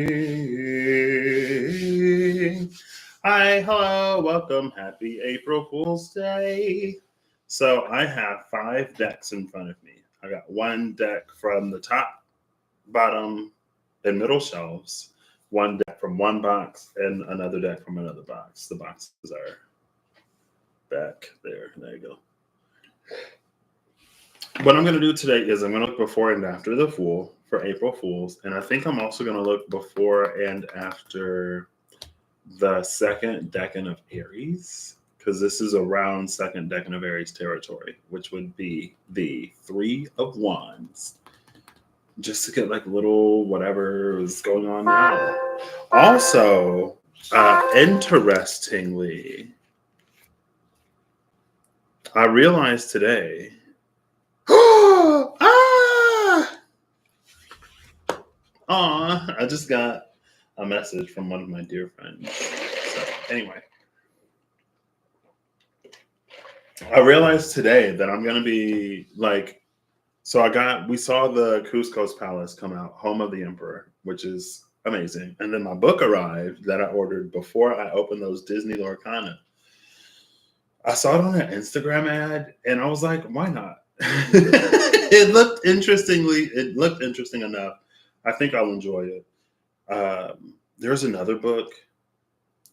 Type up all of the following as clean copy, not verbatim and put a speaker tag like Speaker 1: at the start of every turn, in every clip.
Speaker 1: Hi, hello, welcome. Happy April Fool's Day. So I have 5 decks in front of me. I got one deck from the top, bottom, and middle shelves, one deck from one box, and another deck from another box. The boxes are back there. There you go. What I'm going to do today is I'm going to look before and after the Fool for April Fools, and I think I'm also going to look before and after the second decan of Aries, because this is around second decan of Aries territory, which would be the Three of Wands, just to get like little whatever is going on now. Also, interestingly, I realized today. Ah! Aw, I just got a message from one of my dear friends. So, anyway, I realized today that I'm gonna be like, we saw the Cusco's Palace come out, Home of the Emperor, which is amazing. And then my book arrived that I ordered before I opened those Disney Lorcana. I saw it on an Instagram ad and I was like, why not? It looked interesting enough. I think I'll enjoy it. There's another book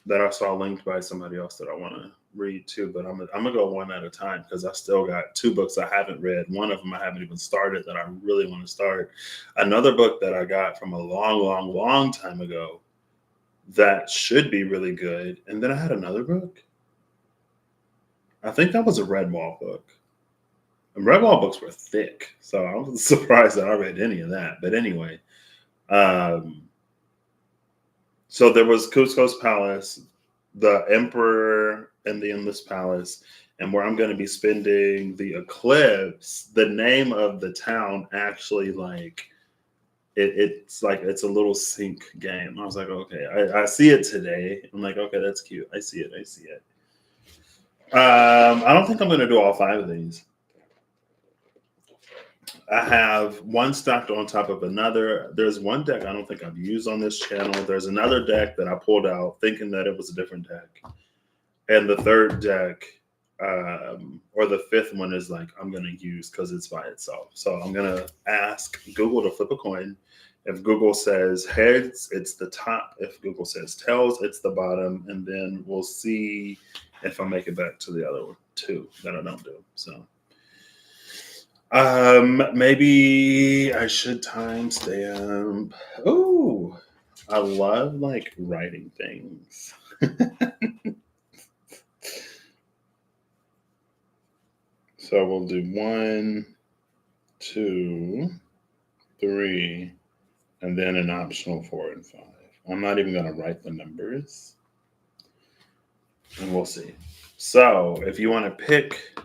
Speaker 1: that I saw linked by somebody else that I want to read too, but I'm gonna go one at a time because I still got 2 books I haven't read. One of them I haven't even started that I really want to start. Another book that I got from a long time ago that should be really good. And then I had another book. I think that was a Redwall book. And Redwall books were thick, so I was surprised that I read any of that. But anyway, so there was Cusco's Palace, the Emperor and the Endless Palace, and where I'm going to be spending the eclipse. The name of the town actually it's like it's a little sync game. I was like, okay, I see it today. I'm like, okay, that's cute. I see it. I don't think I'm going to do all 5 of these. I have one stacked on top of another. There's one deck I don't think I've used on this channel. There's another deck that I pulled out thinking that it was a different deck. And the third deck, or the fifth one, is like I'm going to use because it's by itself. So I'm going to ask Google to flip a coin. If Google says heads, it's the top. If Google says tails, it's the bottom. And then we'll see if I make it back to the other 2 that I don't do. So. Maybe I should timestamp. Oh, I love like writing things. So we'll do 1, 2, 3, and then an optional 4 and 5. I'm not even going to write the numbers, and we'll see. So if you want to pick,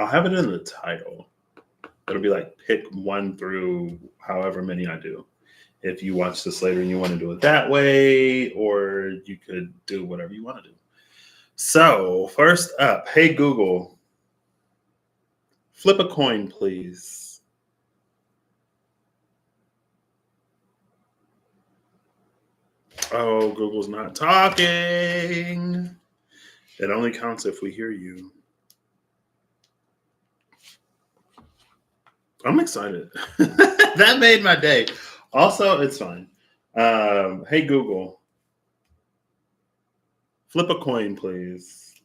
Speaker 1: I'll have it in the title. It'll be like pick 1 through however many I do. If you watch this later and you want to do it that way, or you could do whatever you want to do. So first up, hey Google, flip a coin, please. Oh, Google's not talking. It only counts if we hear you. I'm excited. That made my day. Also, it's fine. Hey Google, flip a coin, please.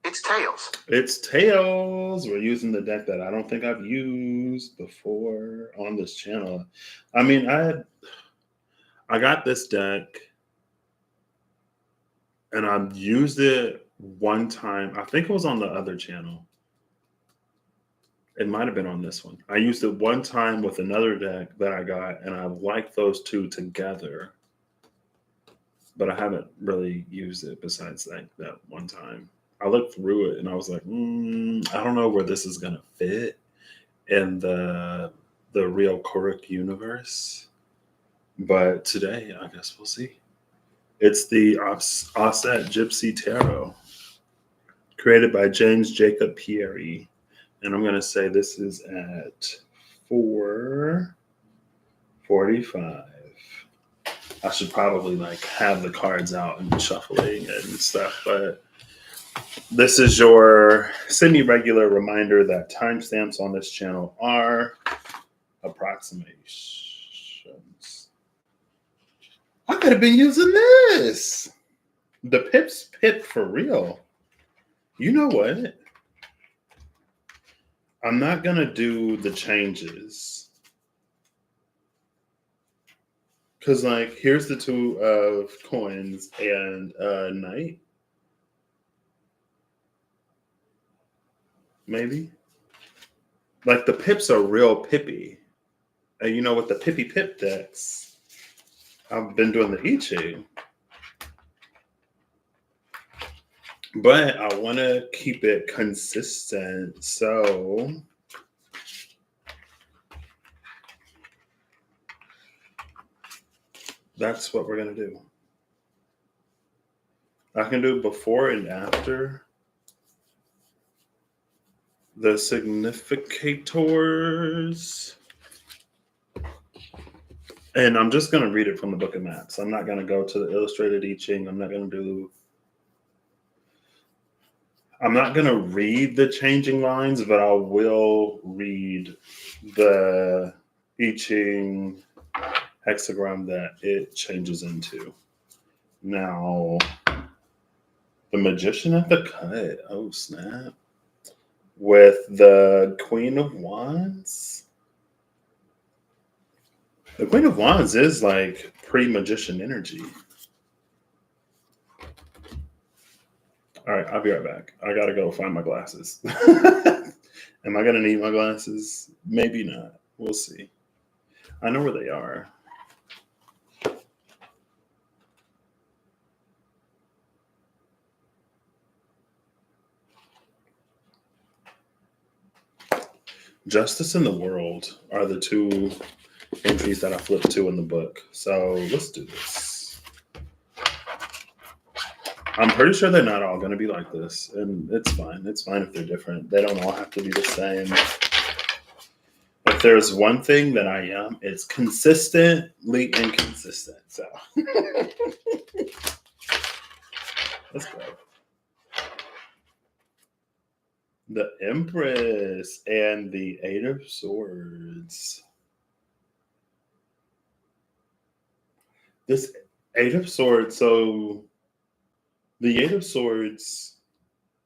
Speaker 2: It's tails.
Speaker 1: It's tails. We're using the deck that I don't think I've used before on this channel. I mean, I got this deck and I've used it one time. I think it was on the other channel. It might have been on this one. I used it one time with another deck that I got, and I like those 2 together. But I haven't really used it besides that one time. I looked through it and I was like, I don't know where this is gonna fit in the real Koruk universe. But today, I guess we'll see. It's the Offset Gypsy Tarot, created by James Jacob Pieri. And I'm going to say this is at 4:45. I should probably like have the cards out and shuffling and stuff, but this is your semi-regular reminder that timestamps on this channel are approximations. I could have been using this. The Pip's Pip for real. You know what? I'm not going to do the changes. Because, like, here's the 2 of coins and a knight. Maybe. Like, the pips are real pippy. And you know, with the Pippy Pip decks, I've been doing the I Ching. But I want to keep it consistent. So that's what we're going to do. I can do before and after the significators. And I'm just going to read it from the Book of Maps. I'm not going to go to the illustrated I Ching. I'm not going to read the changing lines, but I will read the I Ching hexagram that it changes into. Now, the Magician at the cut. Oh, snap. With the Queen of Wands. The Queen of Wands is like pre-magician energy. All right, I'll be right back. I got to go find my glasses. Am I going to need my glasses? Maybe not. We'll see. I know where they are. Justice in the World are the 2 entries that I flipped to in the book. So let's do this. I'm pretty sure they're not all going to be like this, and it's fine. It's fine if they're different. They don't all have to be the same. If there's one thing that I am, it's consistently inconsistent. So let's go. The Empress and the 8 of Swords. This 8 of Swords, so the 8 of Swords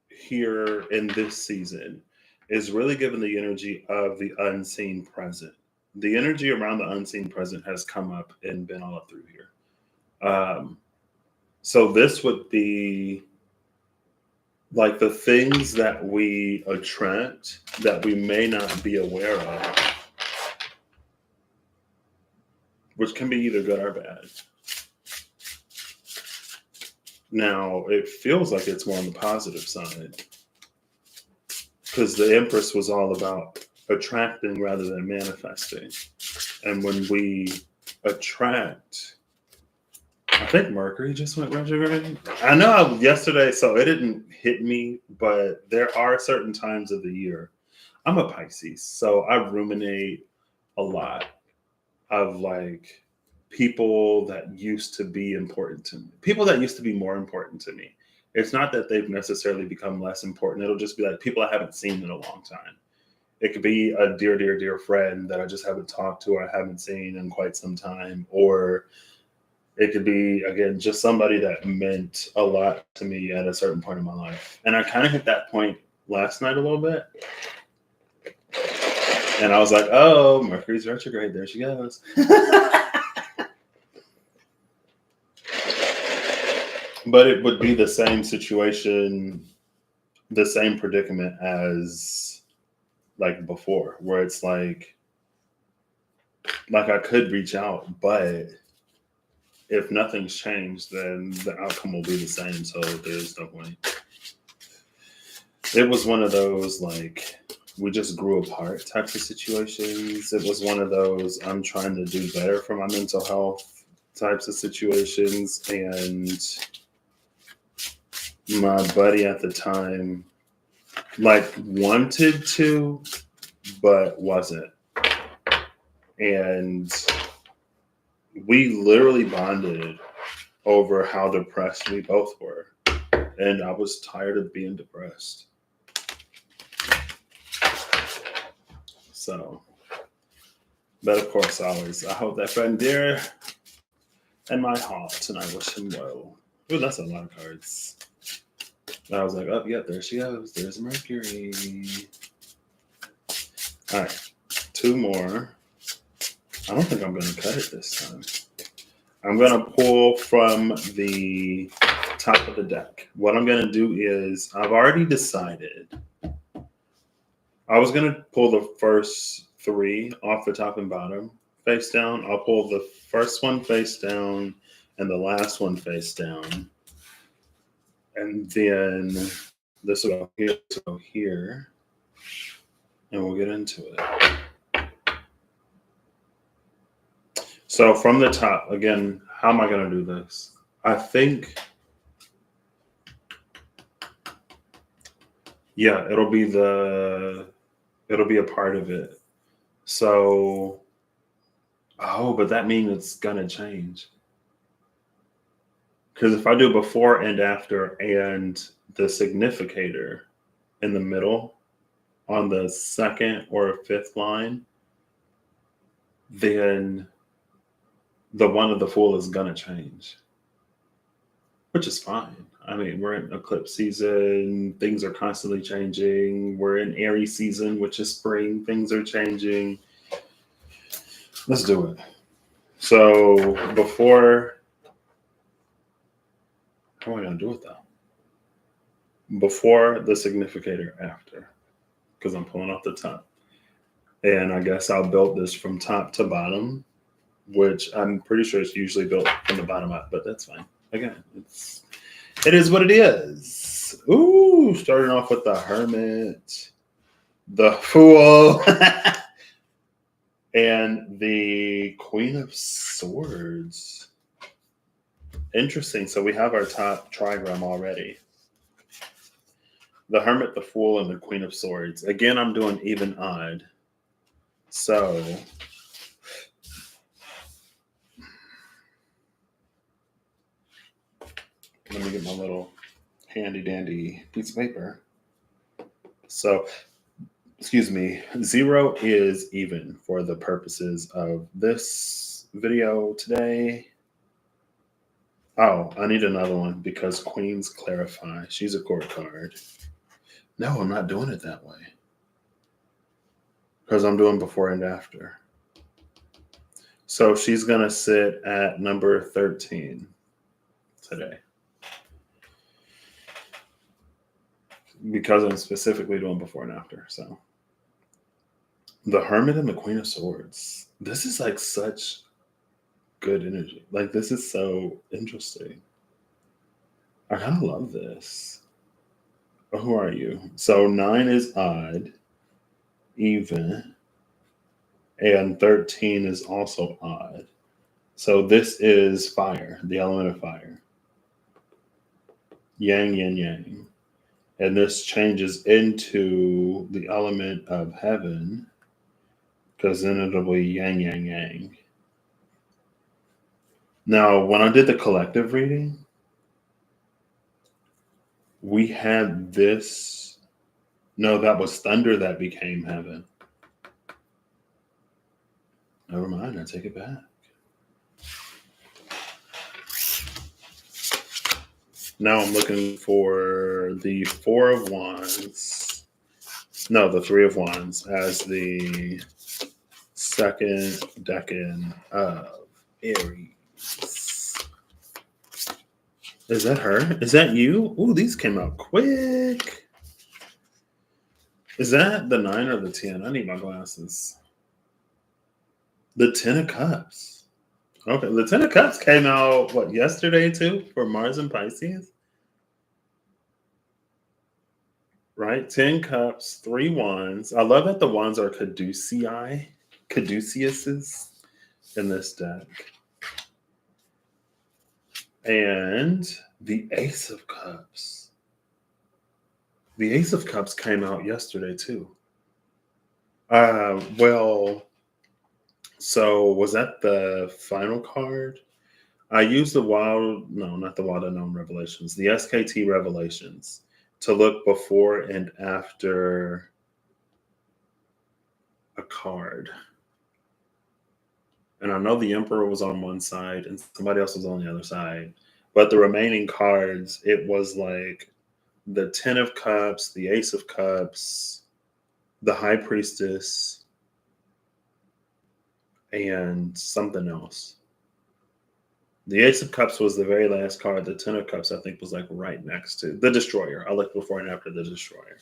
Speaker 1: here in this season is really given the energy of the unseen present. The energy around the unseen present has come up and been all up through here. So this would be like the things that we attract that we may not be aware of, which can be either good or bad. Now, it feels like it's more on the positive side because the Empress was all about attracting rather than manifesting. And when we attract, I think Mercury just went retrograde. I know yesterday, so it didn't hit me, but there are certain times of the year. I'm a Pisces, so I ruminate a lot of like people that used to be important to me, people that used to be more important to me. It's not that they've necessarily become less important. It'll just be like people I haven't seen in a long time. It could be a dear, dear, dear friend that I just haven't talked to or haven't seen in quite some time, or it could be, again, just somebody that meant a lot to me at a certain point in my life. And I kind of hit that point last night a little bit. And I was like, oh, Mercury's retrograde. There she goes. But it would be the same situation, the same predicament as like before, where it's like I could reach out, but if nothing's changed, then the outcome will be the same. So there's no point. It was one of those, like, we just grew apart types of situations. It was one of those, I'm trying to do better for my mental health types of situations. And my buddy at the time like wanted to, but wasn't. And we literally bonded over how depressed we both were. And I was tired of being depressed. So, but of course, I hold that friend dear in my heart, and I wish him well. Ooh, that's a lot of cards. I was like, oh, yeah, there she goes. There's Mercury. All right, 2 more. I don't think I'm going to cut it this time. I'm going to pull from the top of the deck. What I'm going to do is, I've already decided. I was going to pull the first 3 off the top and bottom face down. I'll pull the first one face down and the last one face down. And then this will go here, and we'll get into it. So from the top, again, how am I going to do this? I think, yeah, it'll be a part of it. So, oh, but that means it's going to change. Because if I do before and after and the significator in the middle on the 2nd or 5th line, then the one of the Fool is going to change, which is fine. I mean, we're in eclipse season. Things are constantly changing. We're in Aries season, which is spring. Things are changing. Let's do it. So before, how am I going to do it though? Before the significator, after, because I'm pulling off the top. And I guess I'll build this from top to bottom, which I'm pretty sure it's usually built from the bottom up, but that's fine. Again, it is what it is. Ooh, starting off with the Hermit, the Fool, and the Queen of Swords. Interesting. So we have our top trigram already. The Hermit, the Fool, and the Queen of Swords. Again, I'm doing even odd. So let me get my little handy dandy piece of paper. So, excuse me, 0 is even for the purposes of this video today. Oh, I need another one because Queens clarify. She's a court card. No, I'm not doing it that way. Because I'm doing before and after. So she's going to sit at number 13 today. Because I'm specifically doing before and after. So the Hermit and the Queen of Swords. This is like such good energy. Like, this is so interesting. I kind of love this. Who are you? So 9 is odd, even, and 13 is also odd. So this is fire, the element of fire. Yang, yin, yang. And this changes into the element of heaven, because then it'll be yang, yang, yang. Now, when I did the collective reading, we had this. No, that was thunder that became heaven. Never mind, I take it back. Now I'm looking for the 4 of Wands. No, the 3 of Wands as the 2nd decan of Aries. Is that her? Is that you? Ooh, these came out quick. Is that the 9 or the 10? I need my glasses. The 10 of Cups. Okay, the 10 of Cups came out, what, yesterday too, for Mars and Pisces? Right? 10 Cups, 3 Wands. I love that the Wands are caduceuses in this deck. And the Ace of Cups. The Ace of Cups came out yesterday too. Well, so was that the final card? I used the not the Wild Unknown Revelations, the SKT Revelations to look before and after a card. And I know the Emperor was on one side and somebody else was on the other side. But the remaining cards, it was like the Ten of Cups, the Ace of Cups, the High Priestess, and something else. The Ace of Cups was the very last card. The Ten of Cups, I think, was like right next to the Destroyer. I looked before and after the Destroyer.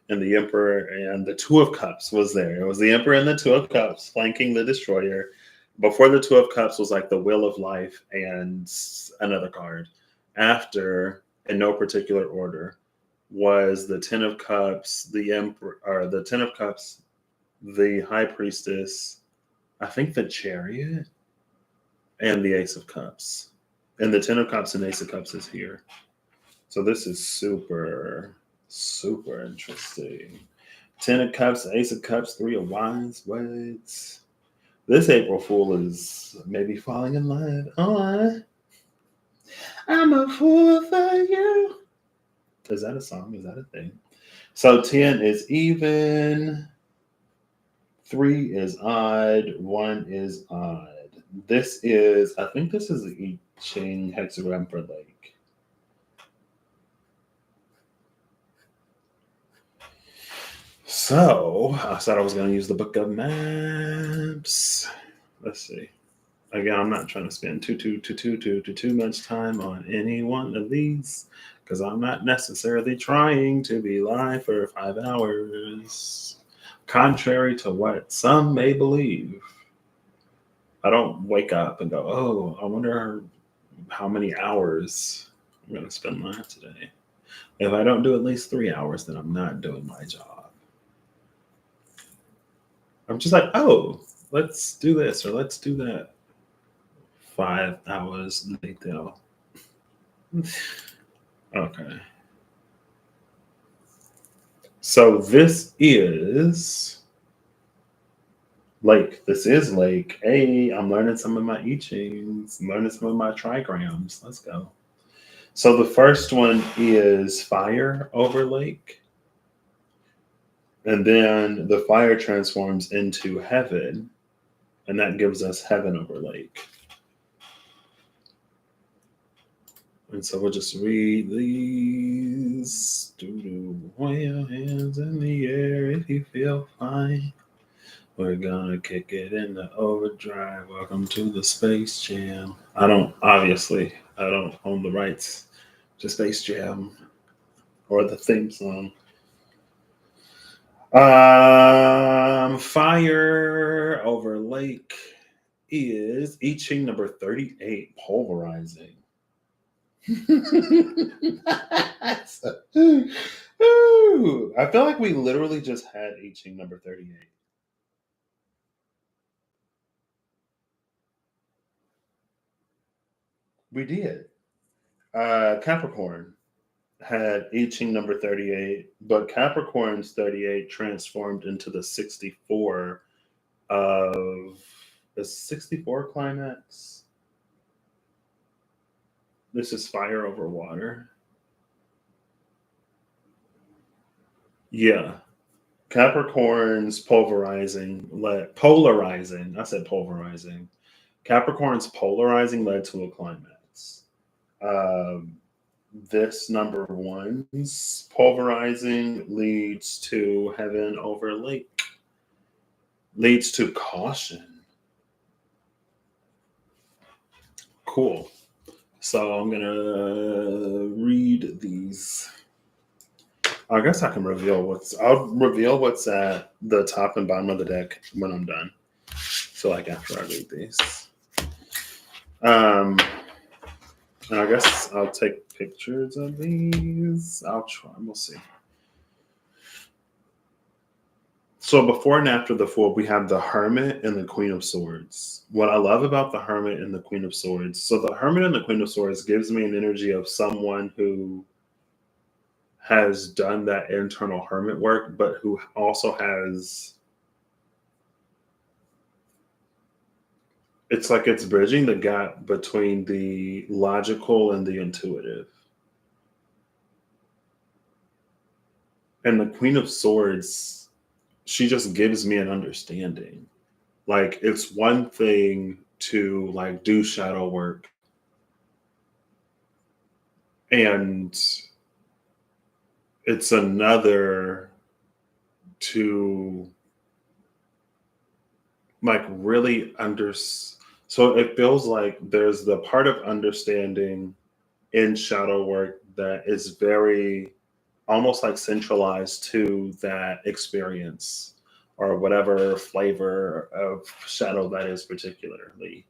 Speaker 1: And the Emperor and the Two of Cups was there. It was the Emperor and the Two of Cups flanking the Destroyer. Before the Two of Cups was like the Wheel of Life and another card. After, in no particular order, was the Ten of Cups, the Emperor, or the Ten of Cups, the High Priestess, I think the Chariot, and the Ace of Cups. And the Ten of Cups and Ace of Cups is here. So this is super, super interesting. Ten of Cups, Ace of Cups, Three of Wands. What? This April Fool is maybe falling in love. Oh, I'm a fool for you. Is that a song? Is that a thing? So 10 is even. 3 is odd. 1 is odd. This is, I think this is the I Ching hexagram for Lake. So I said I was going to use the Book of Maps. Let's see. Again, I'm not trying to spend too much time on any one of these because I'm not necessarily trying to be live for 5 hours. Contrary to what some may believe, I don't wake up and go, oh, I wonder how many hours I'm going to spend live today. If I don't do at least 3 hours, then I'm not doing my job. I'm just like, oh, let's do this or let's do that. 5 hours later. Okay. So this is Lake. This is Lake. Hey, I'm learning some of my I Chings, learning some of my trigrams. Let's go. So the first one is fire over Lake. And then the fire transforms into heaven. And that gives us heaven over Lake. And so we'll just read these. Wave your hands in the air if you feel fine. We're gonna kick it into overdrive. Welcome to the Space Jam. I don't own the rights to Space Jam or the theme song. Fire over Lake is I Ching number 38, pulverizing. Ooh, I feel like we literally just had I Ching number 38. We did. Capricorn had I Ching number 38, but Capricorn's 38 transformed into the 64 of the 64 climax. This is fire over water. Yeah. Capricorn's polarizing. I said pulverizing. Capricorn's polarizing led to a climax. This number one's pulverizing leads to heaven over Lake. Leads to caution. Cool. So I'm gonna read these. I guess I can I'll reveal what's at the top and bottom of the deck when I'm done. So like after I read these. And I guess I'll take pictures of these. I'll try, we'll see. So before and after the Fool, we have the Hermit and the Queen of Swords. What I love about the Hermit and the Queen of Swords, so the Hermit and the Queen of Swords gives me an energy of someone who has done that internal hermit work, but who also has, it's like it's bridging the gap between the logical and the intuitive. And the Queen of Swords, she just gives me an understanding. Like it's one thing to like do shadow work and it's another to like really so it feels like there's the part of understanding in shadow work that is very almost like centralized to that experience or whatever flavor of shadow that is particularly.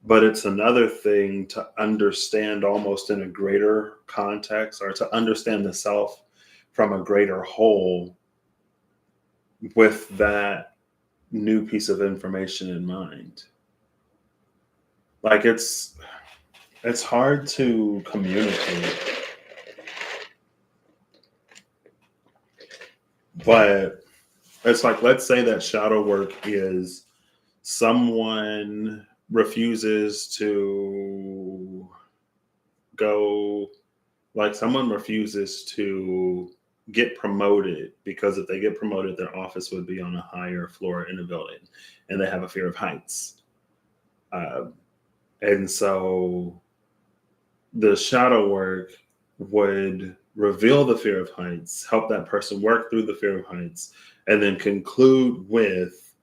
Speaker 1: But it's another thing to understand almost in a greater context or to understand the self from a greater whole with that new piece of information in mind. Like it's hard to communicate, but it's like let's say that shadow work is someone refuses to go, like someone refuses to get promoted because if they get promoted their office would be on a higher floor in a building and they have a fear of heights. uh, and so the shadow work would reveal the fear of heights, help that person work through the fear of heights, and then conclude with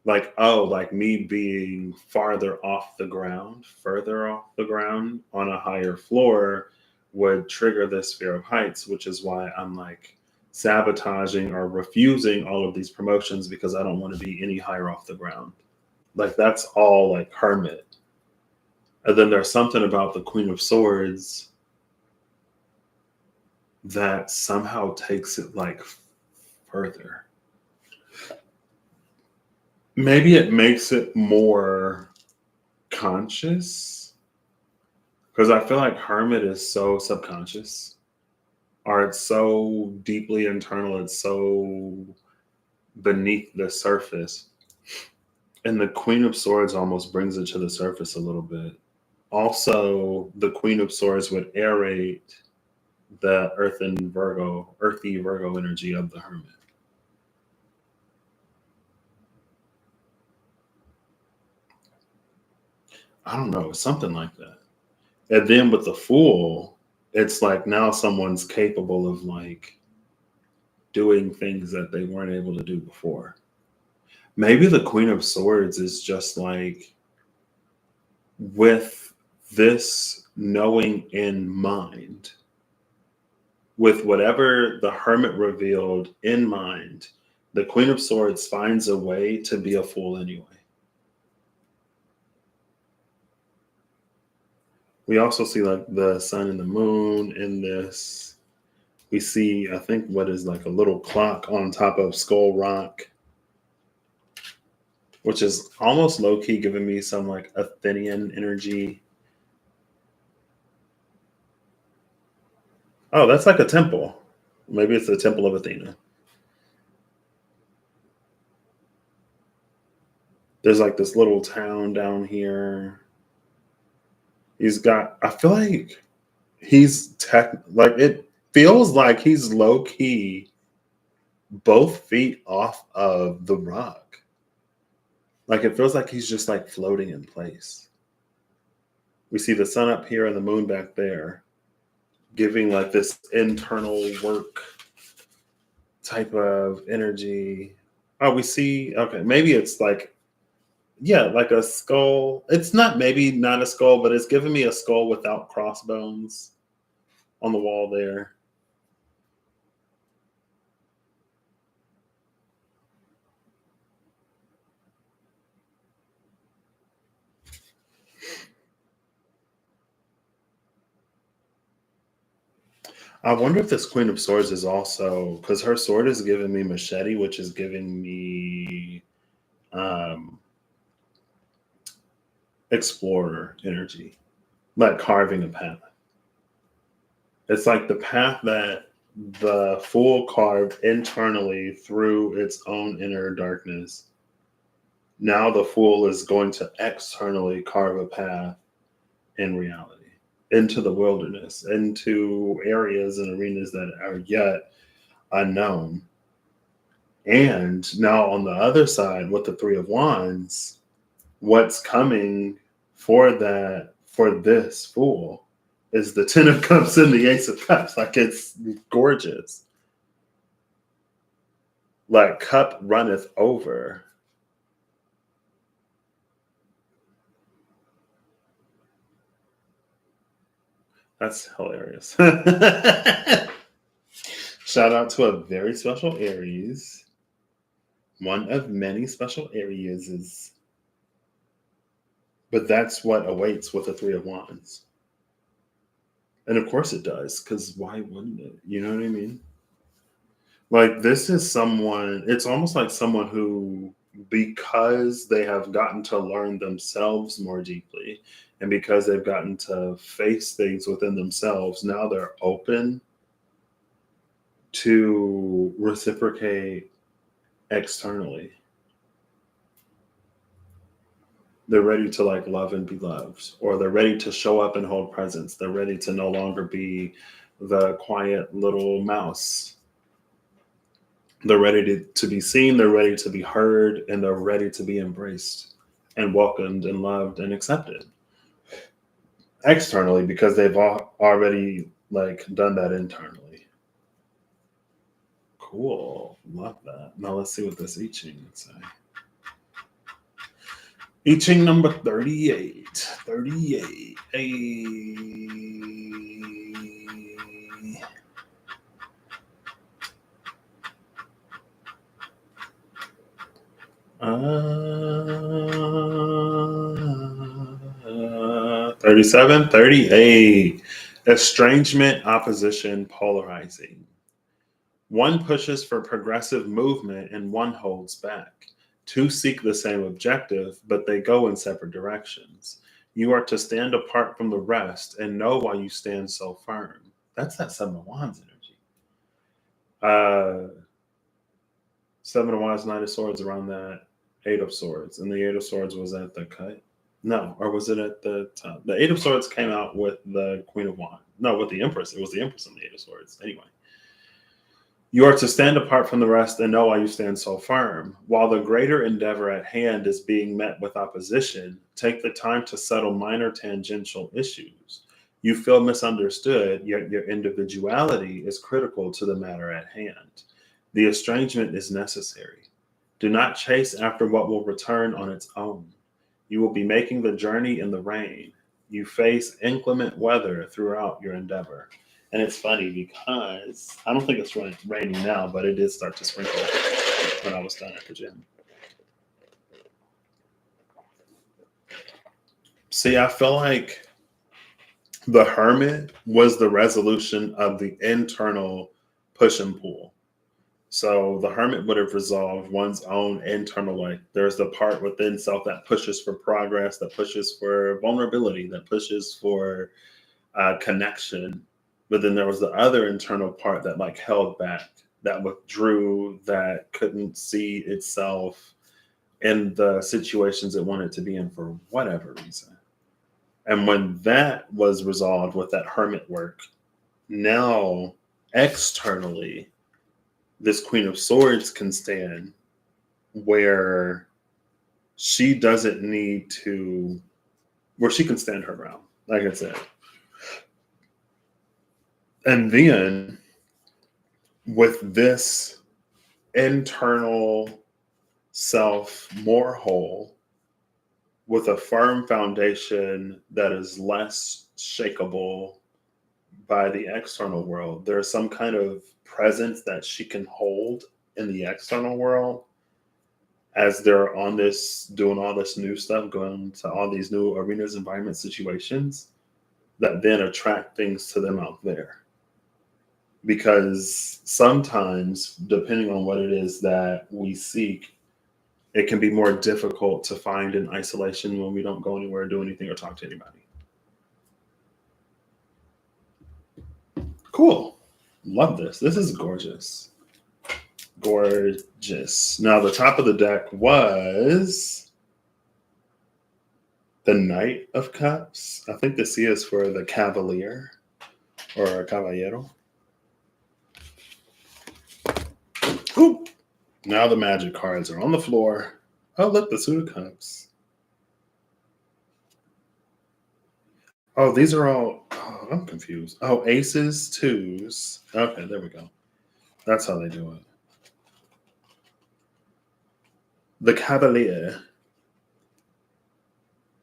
Speaker 1: like, oh, like me being further off the ground on a higher floor would trigger this fear of heights, which is why I'm like sabotaging or refusing all of these promotions because I don't want to be any higher off the ground. Like that's all like hermit. And then there's something about the Queen of Swords that somehow takes it like further. Maybe it makes it more conscious because I feel like hermit is so subconscious or it's so deeply internal, it's so beneath the surface. And the Queen of Swords almost brings it to the surface a little bit. Also, the Queen of Swords would aerate the earthy Virgo energy of the hermit. I don't know, something like that. And then with the Fool, it's like now someone's capable of like doing things that they weren't able to do before. Maybe the Queen of Swords is just like with this knowing in mind, with whatever the Hermit revealed in mind, the Queen of Swords finds a way to be a fool anyway. We also see like the sun and the moon in this. We see, I think, what is like a little clock on top of Skull Rock, which is almost low key giving me some like Athenian energy. Oh, that's like a temple. Maybe it's the Temple of Athena. There's like this little town down here. I feel like like it feels like he's low key both feet off of the rock. Like it feels like he's just like floating in place. We see the sun up here and the moon back there, giving like this internal work type of energy. Oh, we see, okay, maybe it's like, yeah, like a skull. It's not, maybe not a skull, but it's giving me a skull without crossbones on the wall there. I wonder if this Queen of Swords is also, because her sword is giving me machete, which is giving me um, explorer energy, like carving a path. It's like the path that the Fool carved internally through its own inner darkness. Now the Fool is going to externally carve a path in reality, into the wilderness, into areas and arenas that are yet unknown. And now on the other side, with the Three of Wands, what's coming for this Fool is the Ten of Cups and the Ace of Cups. Like, it's gorgeous. Like, cup runneth over. That's hilarious. Shout out to a very special Aries. One of many special Aries. But that's what awaits with the Three of Wands. And of course it does, because why wouldn't it? You know what I mean? Like, this is someone, it's almost like someone who, because they have gotten to learn themselves more deeply, and because they've gotten to face things within themselves, now they're open to reciprocate externally. They're ready to like love and be loved, or they're ready to show up and hold presence. They're ready to no longer be the quiet little mouse. They're ready to be seen, they're ready to be heard, and they're ready to be embraced and welcomed and loved and accepted externally, because they've already like done that internally. Cool. Love that. Now let's see what this I Ching would say. I Ching number 38. 38. Hey. 37, 38. Estrangement, opposition, polarizing. One pushes for progressive movement and one holds back. Two seek the same objective, but they go in separate directions. You are to stand apart from the rest and know why you stand so firm. That's that Seven of Wands energy. Seven of Wands, Knight of Swords around that Eight of Swords. And the Eight of Swords was at the cut. No, or was it at the top? The Eight of Swords came out with the Queen of Wands. No, with the Empress. It was the Empress and the Eight of Swords. Anyway. You are to stand apart from the rest and know why you stand so firm. While the greater endeavor at hand is being met with opposition, take the time to settle minor tangential issues. You feel misunderstood, yet your individuality is critical to the matter at hand. The estrangement is necessary. Do not chase after what will return on its own. You will be making the journey in the rain. You face inclement weather throughout your endeavor. And it's funny because I don't think it's raining now, but it did start to sprinkle when I was done at the gym. See, I feel like the Hermit was the resolution of the internal push and pull. So the Hermit would have resolved one's own internal, like there's the part within self that pushes for progress, that pushes for vulnerability, that pushes for connection. But then there was the other internal part that like held back, that withdrew, that couldn't see itself in the situations it wanted to be in for whatever reason. And when that was resolved with that Hermit work, now externally, this Queen of Swords can stand where she doesn't need to, where she can stand her ground, like I said. And then with this internal self more whole, with a firm foundation that is less shakable by the external world, there's some kind of presence that she can hold in the external world as they're on this, doing all this new stuff, going to all these new arenas, environment, situations that then attract things to them out there. Because sometimes, depending on what it is that we seek, it can be more difficult to find in isolation when we don't go anywhere, do anything, or talk to anybody. Cool. Love this. This is gorgeous. Gorgeous. Now, the top of the deck was the Knight of Cups. I think the C is for the Cavalier or Caballero. Ooh. Now the magic cards are on the floor. Oh, look, the Suit of Cups. Oh, these are all. Oh, I'm confused. Oh, aces, twos. Okay, there we go. That's how they do it. The Cavalier.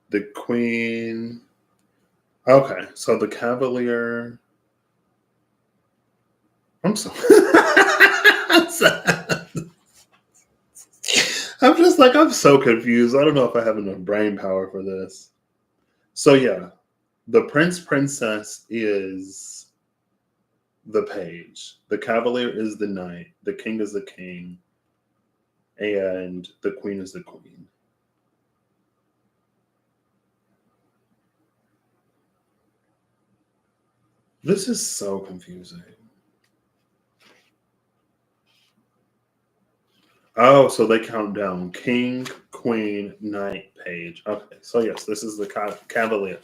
Speaker 1: The Queen. Okay, so the Cavalier. I'm so. I'm just like, I'm so confused. I don't know if I have enough brain power for this. So, yeah, the Prince Princess is the page, the Cavalier is the knight, the king is the king, and the queen is the queen. This is so confusing. Oh, so they count down king, queen, knight, page. Okay, so yes, this is the Cavalier.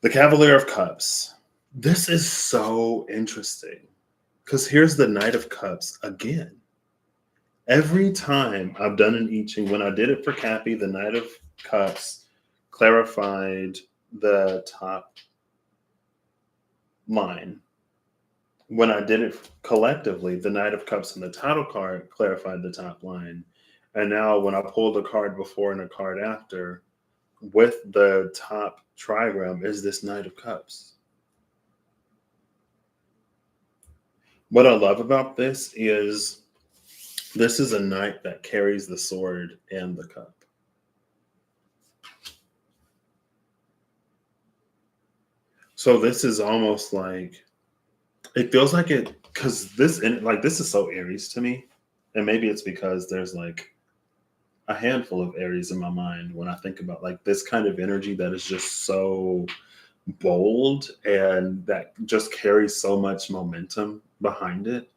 Speaker 1: The Cavalier of Cups. This is so interesting because here's the Knight of Cups again. Every time I've done an I Ching, when I did it for Cappy, the Knight of Cups clarified the top line. When I did it collectively, the Knight of Cups and the title card clarified the top line. And now when I pulled a card before and a card after, with the top trigram is this Knight of Cups. What I love about this is a knight that carries the sword and the cup. So this is almost like, it feels like it, because this is so Aries to me. And maybe it's because there's like a handful of Aries in my mind when I think about like this kind of energy that is just so bold and that just carries so much momentum behind it.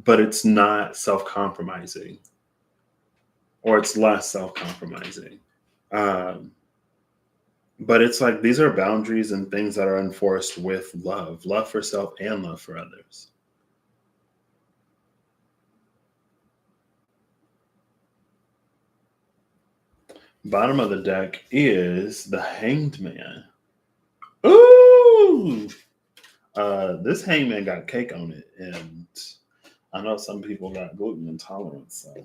Speaker 1: But it's not self-compromising, or it's less self-compromising. But it's like these are boundaries and things that are enforced with love for self and love for others. Bottom of the deck is the Hanged Man. Ooh! This Hanged Man got cake on it, and I know some people got gluten intolerance, so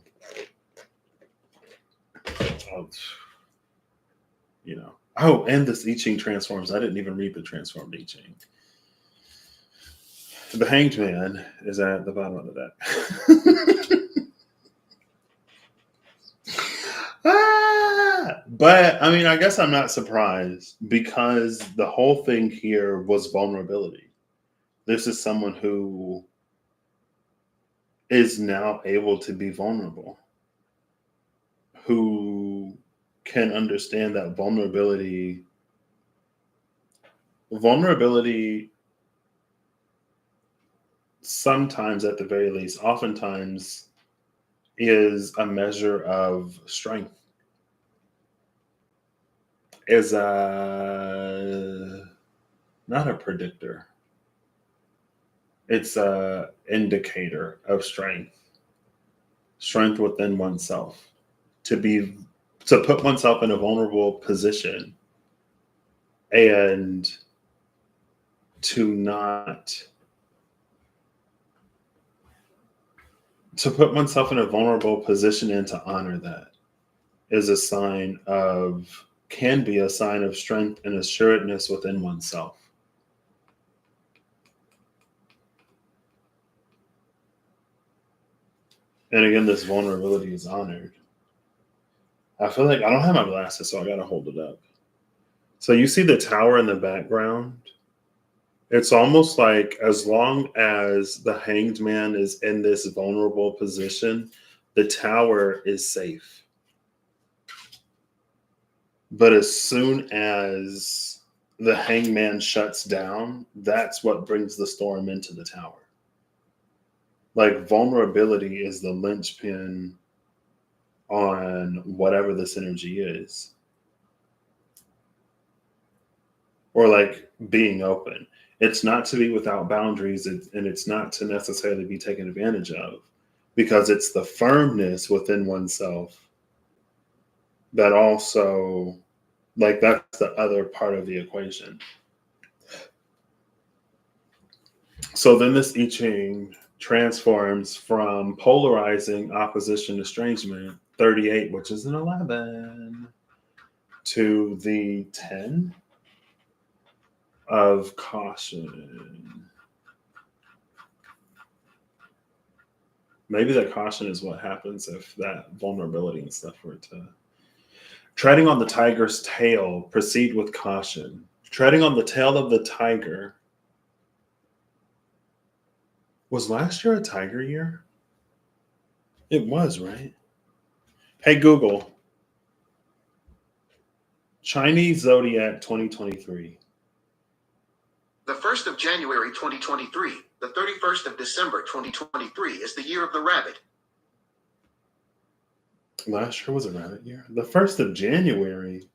Speaker 1: you know. Oh, and this I Ching transforms. I didn't even read the transformed I Ching. The Hanged Man is at the bottom of the deck. But I mean, I guess I'm not surprised because the whole thing here was vulnerability. This is someone who is now able to be vulnerable, who can understand that vulnerability sometimes, at the very least, oftentimes is a measure of strength. Is not a predictor. It's a indicator of strength within oneself, to put oneself in a vulnerable position and to put oneself in a vulnerable position and to honor that is can be a sign of strength and assuredness within oneself. And again, this vulnerability is honored. I feel like I don't have my glasses, so I got to hold it up. So you see the tower in the background? It's almost like as long as the Hanged Man is in this vulnerable position, the tower is safe. But as soon as the hangman shuts down, that's what brings the storm into the tower. Like vulnerability is the linchpin on whatever this energy is. Or like being open. It's not to be without boundaries, and it's not to necessarily be taken advantage of, because it's the firmness within oneself that also, like, that's the other part of the equation. So then this I Ching transforms from polarizing opposition estrangement, 38, which is an 11, to the 10 of caution. Maybe that caution is what happens if that vulnerability and stuff were to. Treading on the tiger's tail, proceed with caution. Treading on the tail of the tiger. Was last year a tiger year? It was, right? Hey, Google. Chinese Zodiac 2023.
Speaker 2: The 1st of January 2023, the 31st of December 2023 is the year of the rabbit.
Speaker 1: Last year was a rabbit year. The 1st of January.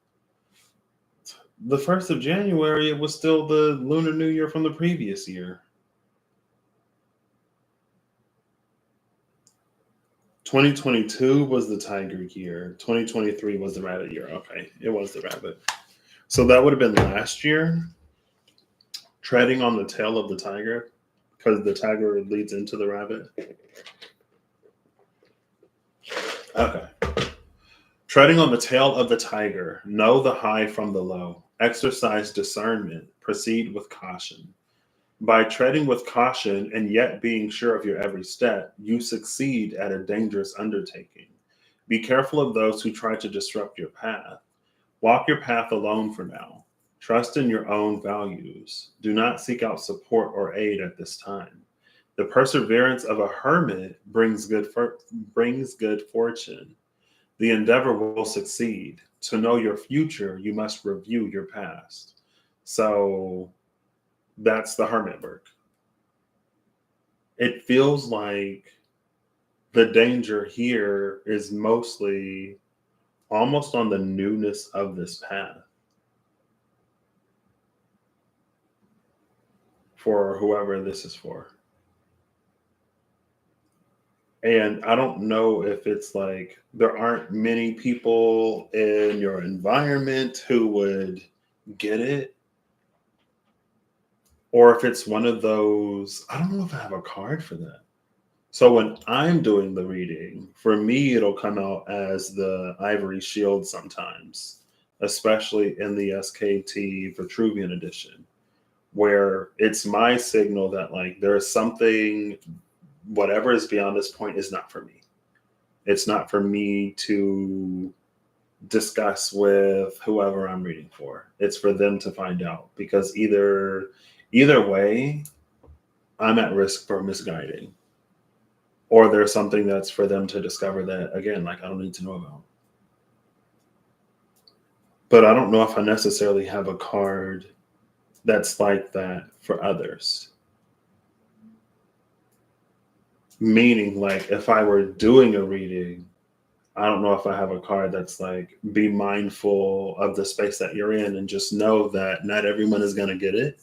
Speaker 1: The 1st of January, it was still the Lunar New Year from the previous year. 2022 was the tiger year. 2023 was the rabbit year. Okay, it was the rabbit. So that would have been last year. Treading on the tail of the tiger, because the tiger leads into the rabbit. Okay. Treading on the tail of the tiger, know the high from the low. Exercise discernment. Proceed with caution. By treading with caution and yet being sure of your every step, you succeed at a dangerous undertaking. Be careful of those who try to disrupt your path. Walk your path alone for now. Trust in your own values. Do not seek out support or aid at this time. The perseverance of a hermit brings good fortune. The endeavor will succeed. To know your future, you must review your past. So that's the hermit work. It feels like the danger here is mostly almost on the newness of this path for whoever this is for. And I don't know if it's like there aren't many people in your environment who would get it, or if it's one of those, I don't know if I have a card for that. So when I'm doing the reading, for me, it'll come out as the Ivory Shield sometimes, especially in the SKT Vitruvian edition, where it's my signal that like there is something, whatever is beyond this point is not for me. It's not for me to discuss with whoever I'm reading for. It's for them to find out, because either way, I'm at risk for misguiding. Or there's something that's for them to discover that, again, like I don't need to know about. But I don't know if I necessarily have a card that's like that for others. Meaning, like, if I were doing a reading, I don't know if I have a card that's like, be mindful of the space that you're in and just know that not everyone is going to get it.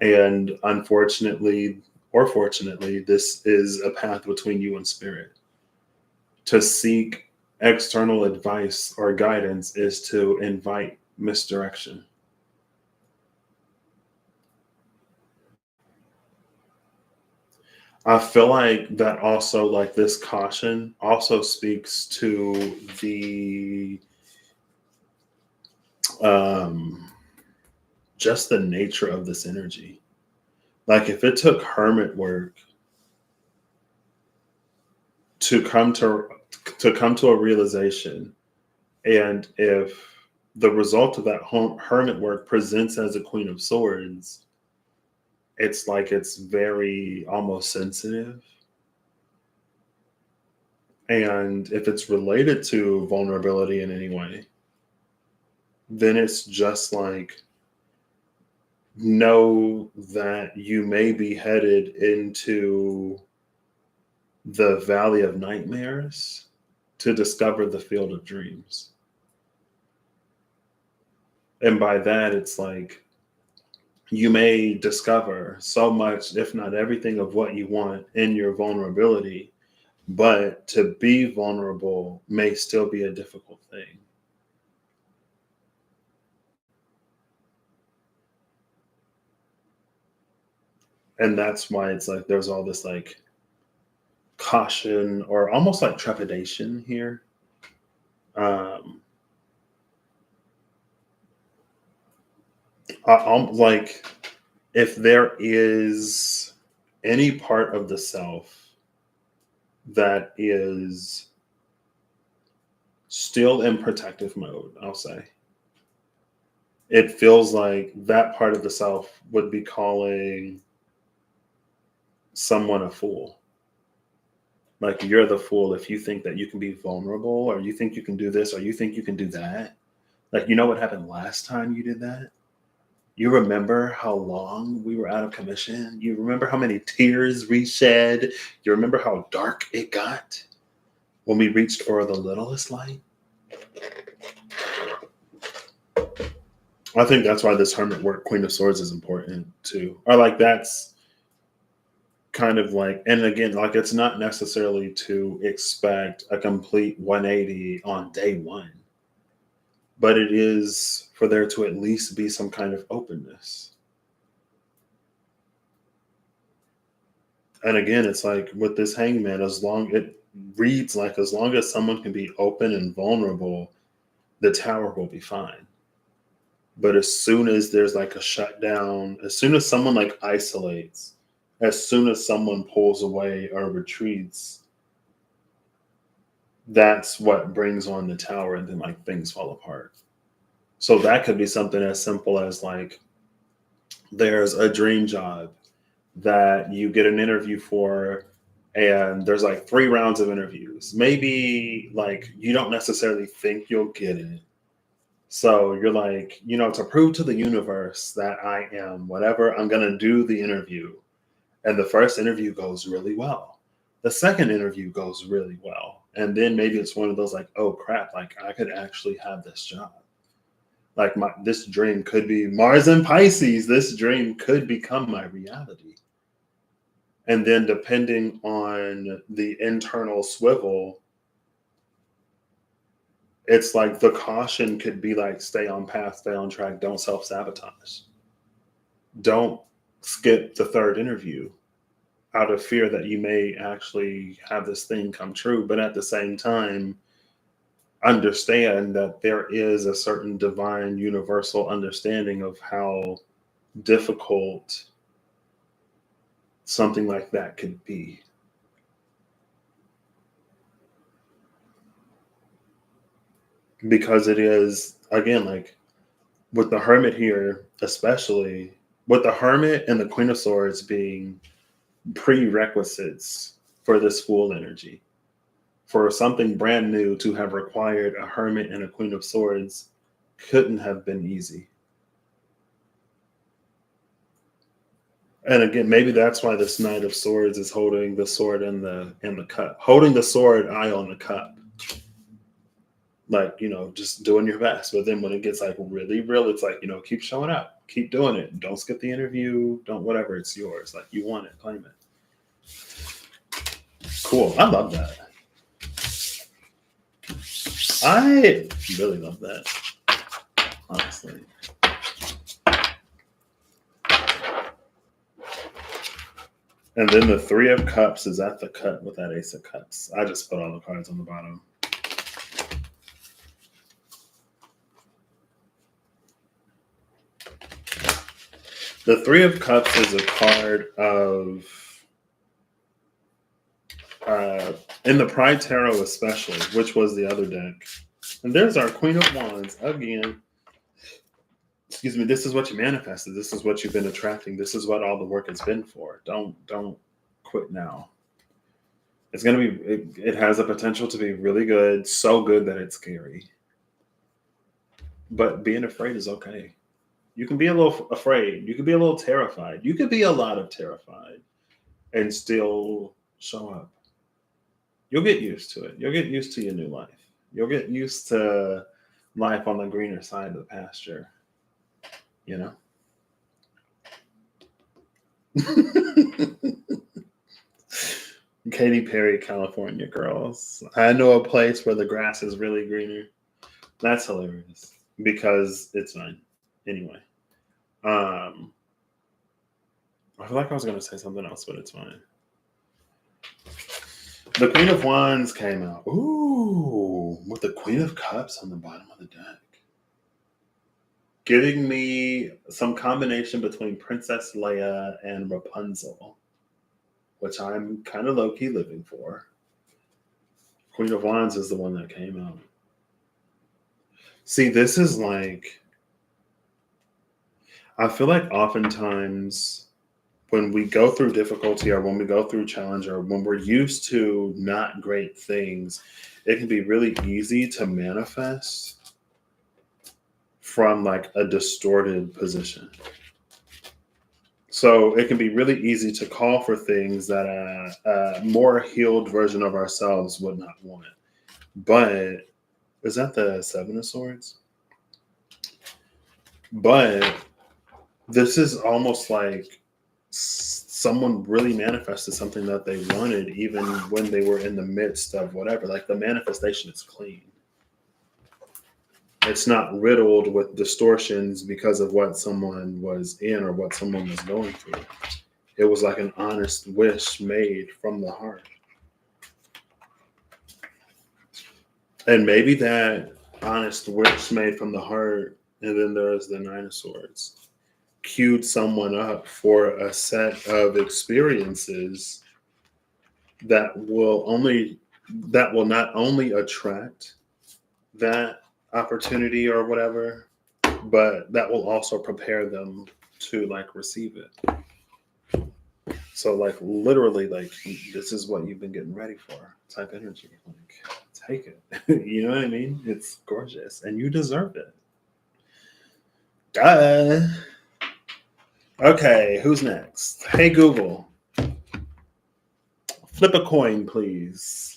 Speaker 1: And unfortunately, or fortunately, this is a path between you and spirit. To seek external advice or guidance is to invite misdirection. I feel like that also, like this caution also speaks to the just the nature of this energy. Like if it took hermit work to come to a realization, and if the result of that hermit work presents as a Queen of Swords, it's like it's very almost sensitive. And if it's related to vulnerability in any way, then it's just like know that you may be headed into the valley of nightmares to discover the field of dreams. And by that, it's like you may discover so much, if not everything, of what you want in your vulnerability, but to be vulnerable may still be a difficult thing. And that's why it's like there's all this like caution or almost like trepidation here. Um, like if there is any part of the self that is still in protective mode, I'll say, it feels like that part of the self would be calling someone a fool. Like, you're the fool if you think that you can be vulnerable, or you think you can do this, or you think you can do that. Like, you know what happened last time you did that? You remember how long we were out of commission? You remember how many tears we shed? You remember how dark it got when we reached for the littlest light? I think that's why this hermit work, Queen of Swords, is important too. Or like that's kind of like, and again, like it's not necessarily to expect a complete 180 on day one, but it is for there to at least be some kind of openness. And again, it's like with this hangman, as long it reads like as long as someone can be open and vulnerable, the tower will be fine. But as soon as there's like a shutdown, as soon as someone like isolates, as soon as someone pulls away or retreats, that's what brings on the tower, and then like things fall apart. So that could be something as simple as like there's a dream job that you get an interview for, and there's like 3 rounds of interviews. Maybe like you don't necessarily think you'll get it. So you're like, to prove to the universe that I am whatever, I'm going to do the interview. And the first interview goes really well. The second interview goes really well. And then maybe it's one of those like, oh crap, like I could actually have this job. Like this dream could be Mars and Pisces. This dream could become my reality. And then depending on the internal swivel, it's like the caution could be like, stay on path, stay on track, don't self-sabotage. Don't skip the third interview out of fear that you may actually have this thing come true. But at the same time, understand that there is a certain divine universal understanding of how difficult something like that could be. Because it is, again, like with the hermit here, especially with the hermit and the Queen of Swords being prerequisites for this Fool energy. For something brand new to have required a hermit and a Queen of Swords couldn't have been easy. And again, maybe that's why this Knight of Swords is holding the sword in the cup, holding the sword eye on the cup. Like, just doing your best. But then when it gets like really real, it's like, keep showing up, keep doing it. Don't skip the interview. Don't whatever. It's yours. Like you want it, claim it. Cool. I love that. I really love that, honestly. And then the 3 of Cups is at the cut with that Ace of Cups. I just put all the cards on the bottom. The 3 of Cups is a card of, in the Pride Tarot especially, which was the other deck. And there's our Queen of Wands again. Excuse me, this is what you manifested. This is what you've been attracting. This is what all the work has been for. Don't quit now. It's going to be, it has the potential to be really good, so good that it's scary. But being afraid is okay. You can be a little afraid. You can be a little terrified. You could be a lot of terrified and still show up. You'll get used to it. You'll get used to your new life. You'll get used to life on the greener side of the pasture. You know? Katy Perry, California girls. I know a place where the grass is really greener. That's hilarious because it's fine. Anyway. I feel like I was going to say something else, but it's fine. The Queen of Wands came out. Ooh, with the Queen of Cups on the bottom of the deck. Giving me some combination between Princess Leia and Rapunzel, which I'm kind of low-key living for. Queen of Wands is the one that came out. See, this is like, I feel like oftentimes when we go through difficulty or when we go through challenge or when we're used to not great things, it can be really easy to manifest from like a distorted position. So it can be really easy to call for things that a more healed version of ourselves would not want. But is that the Seven of Swords? But this is almost like someone really manifested something that they wanted even when they were in the midst of whatever. Like the manifestation is clean. It's not riddled with distortions because of what someone was in or what someone was going through. It was like an honest wish made from the heart. And maybe that honest wish made from the heart, and then there's the Nine of Swords, queued someone up for a set of experiences that will not only attract that opportunity or whatever, but that will also prepare them to like receive it. So like literally like this is what you've been getting ready for type energy. Like take it. You know what I mean? It's gorgeous and you deserve it. Duh. Okay, who's next? Hey Google. Flip a coin, please.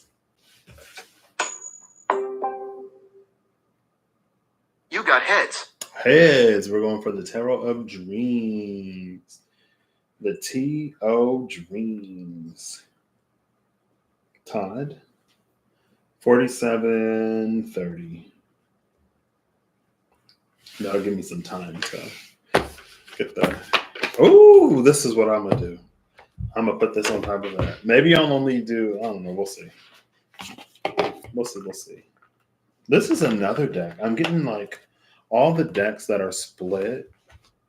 Speaker 2: You got heads.
Speaker 1: Heads. We're going for the Tarot of Dreams. The T.O. Dreams. Todd. 4730. That'll give me some time to get the. Oh, this is what I'm going to do. I'm going to put this on top of that. Maybe I'll only do, I don't know. We'll see. We'll see. This is another deck. I'm getting like all the decks that are split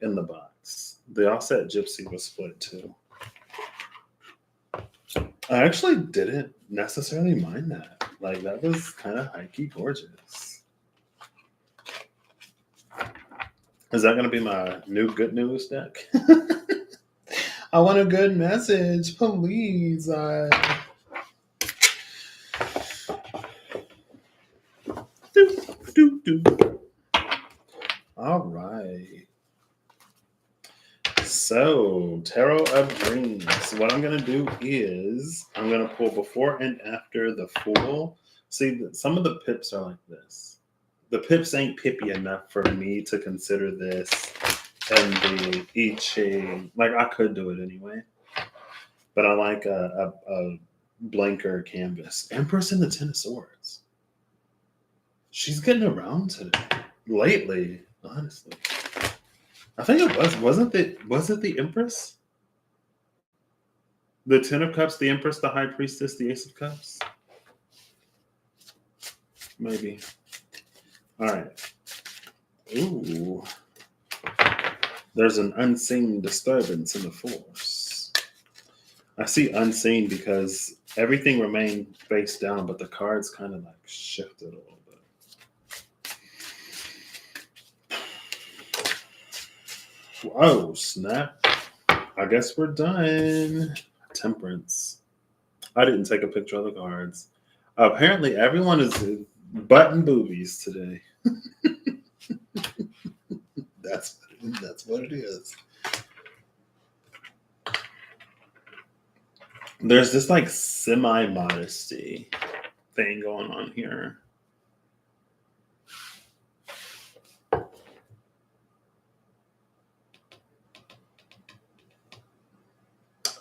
Speaker 1: in the box. The Offset Gypsy was split too. I actually didn't necessarily mind that. Like that was kind of high-key gorgeous. Is that going to be my new good news deck? I want a good message, please. All right. So, Tarot of Dreams. What I'm going to do is I'm going to pull before and after the Fool. See, some of the pips are like this. The pips ain't pippy enough for me to consider this and the I Ching. Like, I could do it anyway. But I like a blanker canvas. Empress and the Ten of Swords. She's getting around today. Lately, honestly. I think it was. Was it the Empress? The Ten of Cups, the Empress, the High Priestess, the Ace of Cups? Maybe. All right. Ooh. There's an unseen disturbance in the force. I see unseen because everything remained face down, but the cards kind of like shifted a little bit. Oh, snap. I guess we're done. Temperance. I didn't take a picture of the cards. Apparently, everyone is button boobies today. That's what it That's what it is. There's this like semi-modesty thing going on here.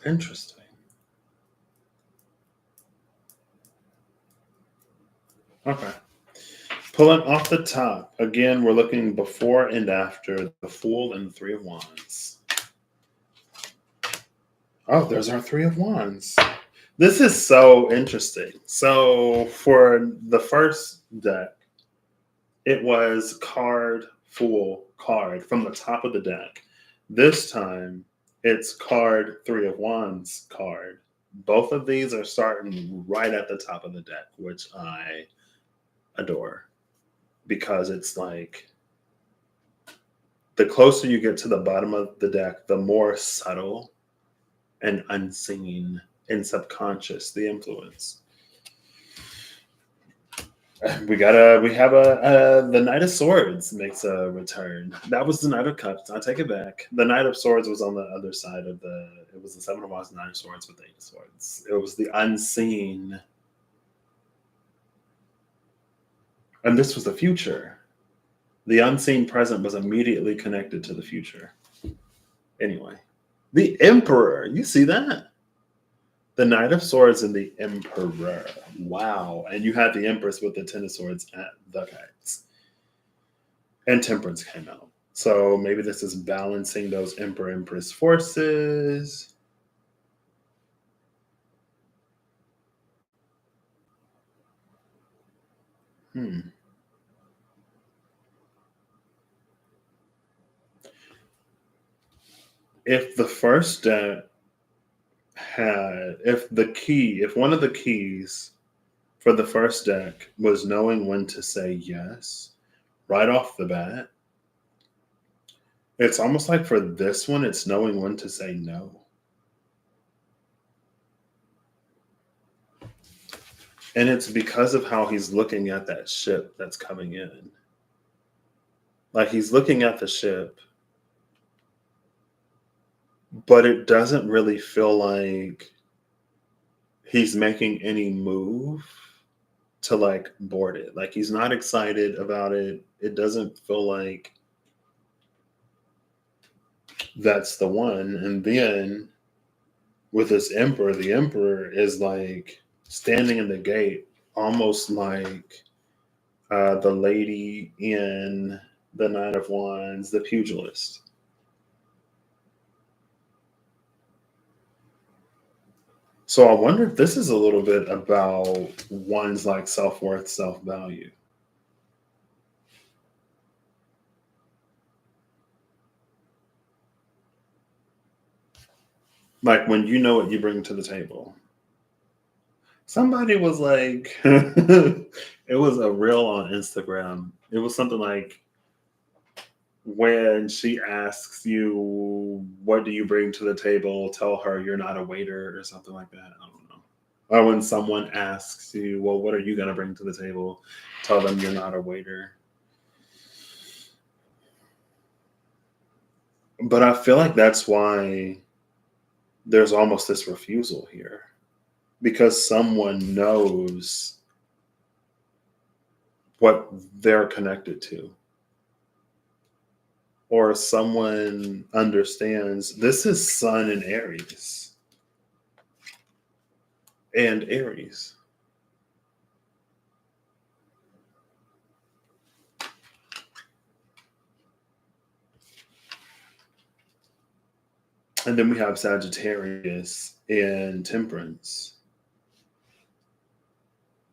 Speaker 1: Interesting. Okay. Pulling off the top. Again, we're looking before and after the Fool and the Three of Wands. Oh, there's our Three of Wands. This is so interesting. So for the first deck, it was card, Fool, card from the top of the deck. This time, it's card, Three of Wands, card. Both of these are starting right at the top of the deck, which I adore. Because it's like the closer you get to the bottom of the deck, the more subtle and unseen and subconscious the influence. We have the Knight of Swords makes a return. That was the Knight of Cups. I take it back. The Knight of Swords was on the other side of it was the Seven of Wands, Nine of Swords with the Eight of Swords. It was the unseen. And this was the future. The unseen present was immediately connected to the future. Anyway, the Emperor. You see that? The Knight of Swords and the Emperor. Wow. And you had the Empress with the Ten of Swords at the cards. And Temperance came out. So maybe this is balancing those Emperor-Empress forces. If the first deck if one of the keys for the first deck was knowing when to say yes right off the bat, it's almost like for this one, it's knowing when to say no. And it's because of how he's looking at that ship that's coming in. Like he's looking at the ship, but it doesn't really feel like he's making any move to like board it. Like he's not excited about it. It doesn't feel like that's the one. And then with this Emperor, the Emperor is like standing in the gate, almost like the lady in the Knight of Wands, the pugilist. So I wonder if this is a little bit about one's like self-worth, self-value. Like when you know what you bring to the table. Somebody was like, it was a reel on Instagram. It was something like, when she asks you, what do you bring to the table? Tell her you're not a waiter or something like that. I don't know. Or when someone asks you, well, what are you going to bring to the table? Tell them you're not a waiter. But I feel like that's why there's almost this refusal here. Because someone knows what they're connected to. Or someone understands this is Sun in Aries. And Aries. And then we have Sagittarius and Temperance.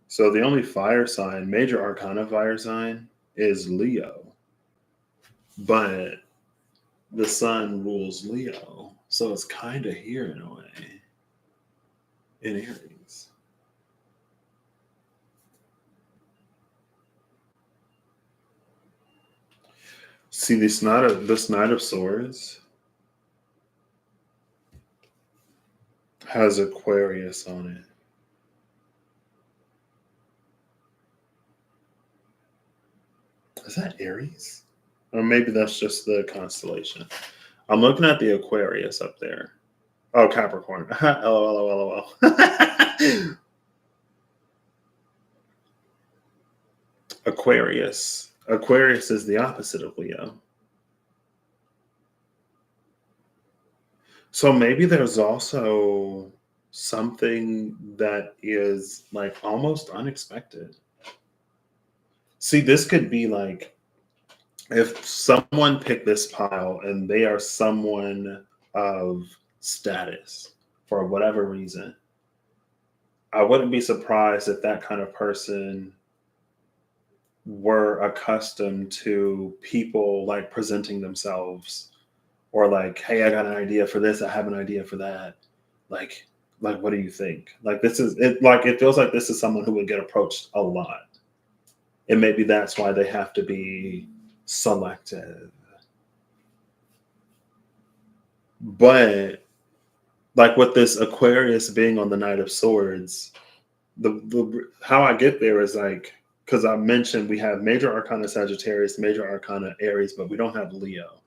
Speaker 1: So the only fire sign, major arcana fire sign, is Leo. But the sun rules Leo. So it's kind of here in a way. In Aries. See, this Knight of Swords has Aquarius on it. Is that Aries? Or maybe that's just the constellation. I'm looking at the Aquarius up there. Oh, Capricorn. LOL. Aquarius. Aquarius is the opposite of Leo. So maybe there's also something that is like almost unexpected. See, this could be like if someone picked this pile and they are someone of status for whatever reason, I wouldn't be surprised if that kind of person were accustomed to people like presenting themselves or like, hey, I got an idea for this, I have an idea for that. Like, what do you think? Like this is it, like it feels like this is someone who would get approached a lot. And maybe that's why they have to be selective. But like with this Aquarius being on the Knight of Swords, the how I get there is like because I mentioned we have major arcana Sagittarius, major arcana Aries, but we don't have Leo.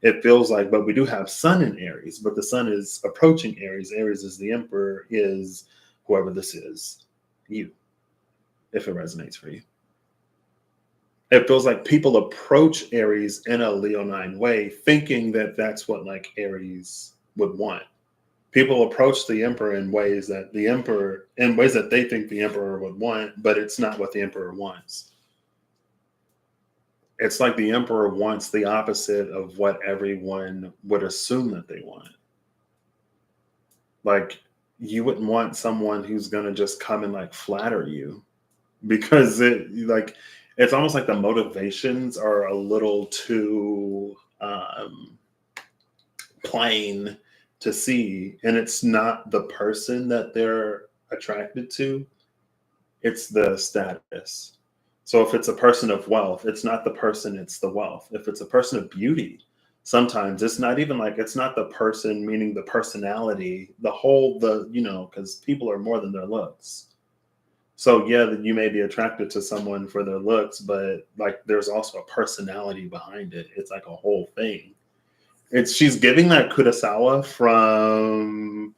Speaker 1: It feels like, but we do have Sun in Aries, but the Sun is approaching Aries. Aries is the Emperor, is whoever this is, you, if it resonates for you. It feels like people approach Aries in a Leonine way, thinking that that's what like Aries would want. People approach the Emperor in ways that they think the Emperor would want, but it's not what the Emperor wants. It's like the Emperor wants the opposite of what everyone would assume that they want. Like you wouldn't want someone who's gonna just come and like flatter you because it's almost like the motivations are a little too plain to see, and it's not the person that they're attracted to, it's the status. So if it's a person of wealth, it's not the person, it's the wealth. If it's a person of beauty, sometimes it's not even like it's not the person, meaning the personality, because people are more than their looks. So yeah, you may be attracted to someone for their looks, but like there's also a personality behind it. It's like a whole thing. She's giving that Kurosawa from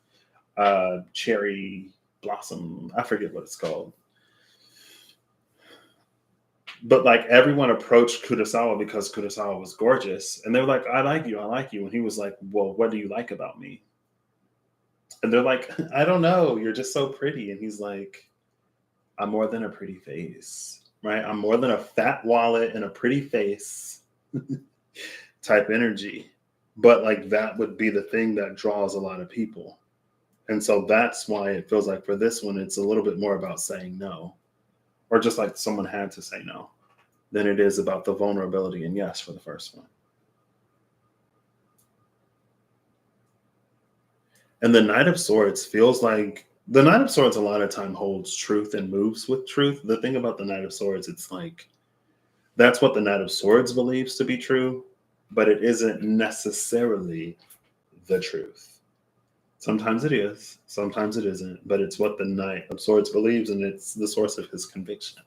Speaker 1: Cherry Blossom. I forget what it's called. But like everyone approached Kurosawa because Kurosawa was gorgeous. And they were like, I like you. And he was like, well, what do you like about me? And they're like, I don't know. You're just so pretty. And he's like, I'm more than a pretty face, right? I'm more than a fat wallet and a pretty face type energy. But like that would be the thing that draws a lot of people. And so that's why it feels like for this one, it's a little bit more about saying no, or just like someone had to say no, than it is about the vulnerability and yes for the first one. And the Knight of Swords feels like the Knight of Swords a lot of time holds truth and moves with truth. The thing about the Knight of Swords, it's like that's what the Knight of Swords believes to be true, but it isn't necessarily the truth. Sometimes it is, sometimes it isn't, but it's what the Knight of Swords believes, and it's the source of his conviction.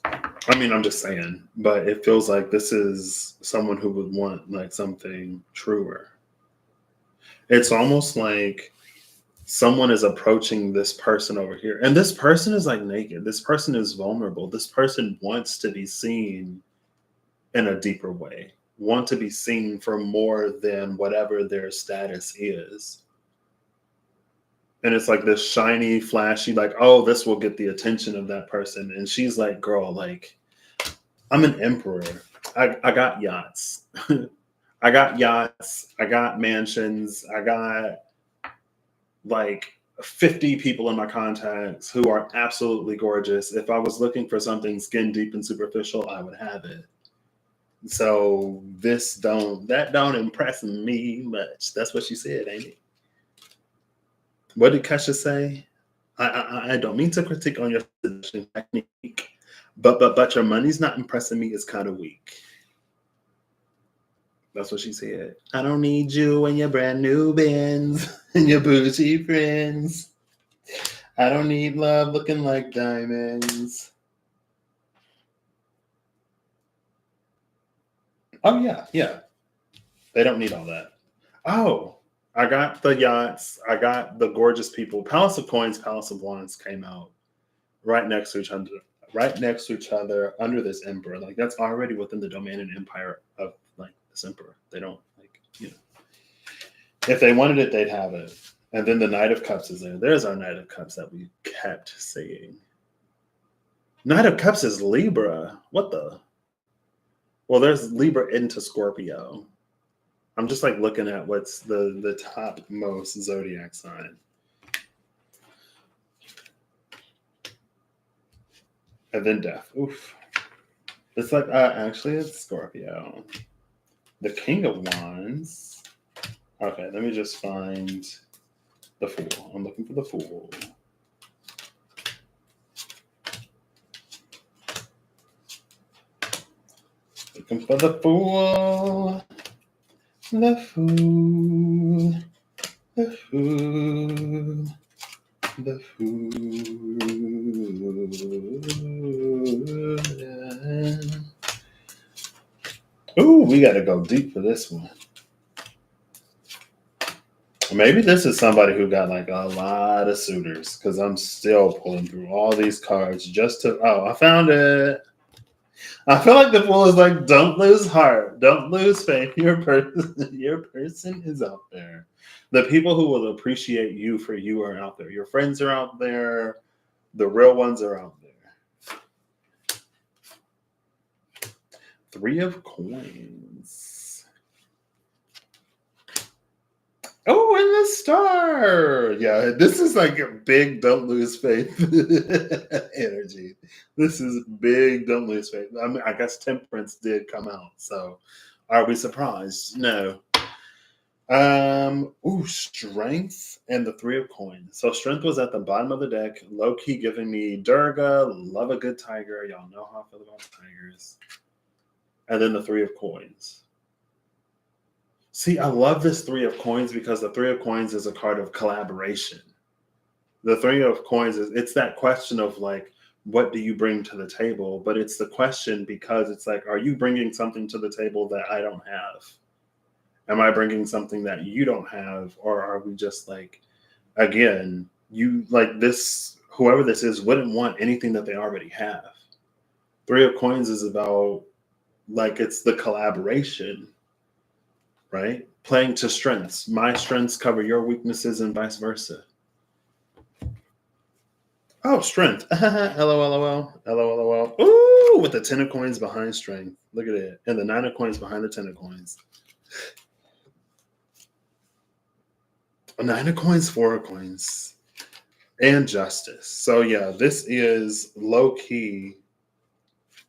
Speaker 1: I mean, I'm just saying, but it feels like this is someone who would want like something truer. It's almost like someone is approaching this person over here, and this person is like naked. This person is vulnerable. This person wants to be seen in a deeper way, want to be seen for more than whatever their status is. And it's like this shiny, flashy, like, oh, this will get the attention of that person. And she's like, girl, like, I'm an emperor. I got yachts. I got yachts. I got mansions. I got like 50 people in my contacts who are absolutely gorgeous. If I was looking for something skin deep and superficial, I would have it. So that don't impress me much. That's what she said, ain't it? What did Kesha say? I don't mean to critique on your seduction technique, but your money's not impressing me. It's kind of weak. That's what she said. I don't need you and your brand new Benz and your bougie friends. I don't need love looking like diamonds. Oh yeah. They don't need all that. Oh, I got the yachts. I got the gorgeous people. Palace of Coins, Palace of Wands came out right next to each other. Right next to each other under this emperor. Like that's already within the domain and empire of like this emperor. They don't like, if they wanted it, they'd have it. And then the Knight of Cups is there. There's our Knight of Cups that we kept seeing. Knight of Cups is Libra. What the? Well, there's Libra into Scorpio. I'm just like looking at what's the top most zodiac sign. And then Death. Oof. It's like actually it's Scorpio. The King of Wands. Okay, let me just find the Fool. I'm looking for the Fool. Looking for the Fool. The Fool. The Fool. The Fool. Ooh, we got to go deep for this one. Maybe this is somebody who got like a lot of suitors because I'm still pulling through all these cards just to. Oh, I found it. I feel like the Fool is like, don't lose heart, don't lose faith. Your person is out there. The people who will appreciate you for you are out there. Your friends are out there. The real ones are out there. Three of Coins. Oh, and the Star. Yeah, this is like a big don't lose faith energy. This is big don't lose faith. I mean, I guess Temperance did come out. So are we surprised? No. Strength and the Three of Coins. So Strength was at the bottom of the deck, low key giving me Durga, love a good tiger. Y'all know how I feel about tigers. And then the Three of Coins. See, I love this Three of Coins because the Three of Coins is a card of collaboration. The Three of Coins it's that question of like, what do you bring to the table? But it's the question because it's like, are you bringing something to the table that I don't have? Am I bringing something that you don't have? Or are we just like, again, you like this, whoever this is wouldn't want anything that they already have. Three of Coins is about like, it's the collaboration, right? Playing to strengths. My strengths cover your weaknesses and vice versa. Oh, Strength. LOL. LOL. Ooh, with the 10 of Coins behind Strength. Look at it. And the 9 of Coins behind the 10 of Coins. 9 of Coins, 4 of Coins. And Justice. So yeah, this is low key.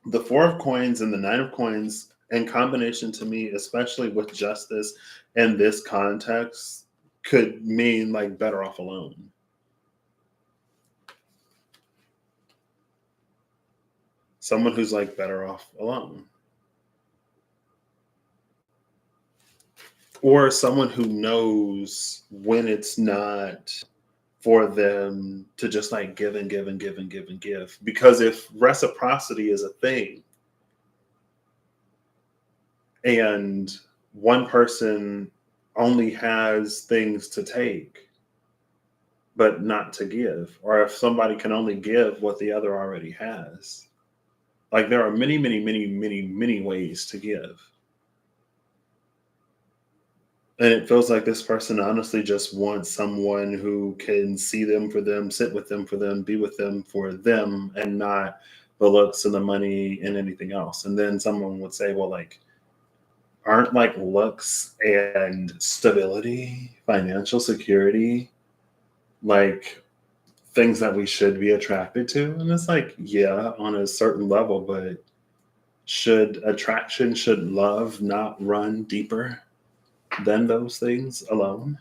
Speaker 1: The 4 of Coins and the 9 of Coins in combination to me, especially with Justice in this context, could mean like better off alone. Someone who's like better off alone. Or someone who knows when it's not for them to just like give and give and give and give and give. Because if reciprocity is a thing and one person only has things to take but not to give, or if somebody can only give what the other already has, like there are many, many, many, many, many ways to give. And it feels like this person honestly just wants someone who can see them for them, sit with them for them, be with them for them, and not the looks and the money and anything else. And then someone would say, well, like, aren't like looks and stability, financial security, like things that we should be attracted to? And it's like, yeah, on a certain level, but should love not run deeper than those things alone?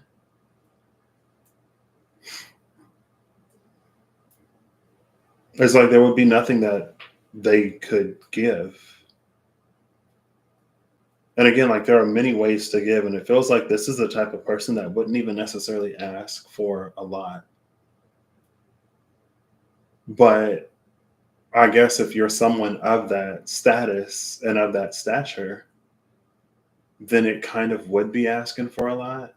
Speaker 1: It's like there would be nothing that they could give. And again, like there are many ways to give, and it feels like this is the type of person that wouldn't even necessarily ask for a lot. But I guess if you're someone of that status and of that stature, then it kind of would be asking for a lot.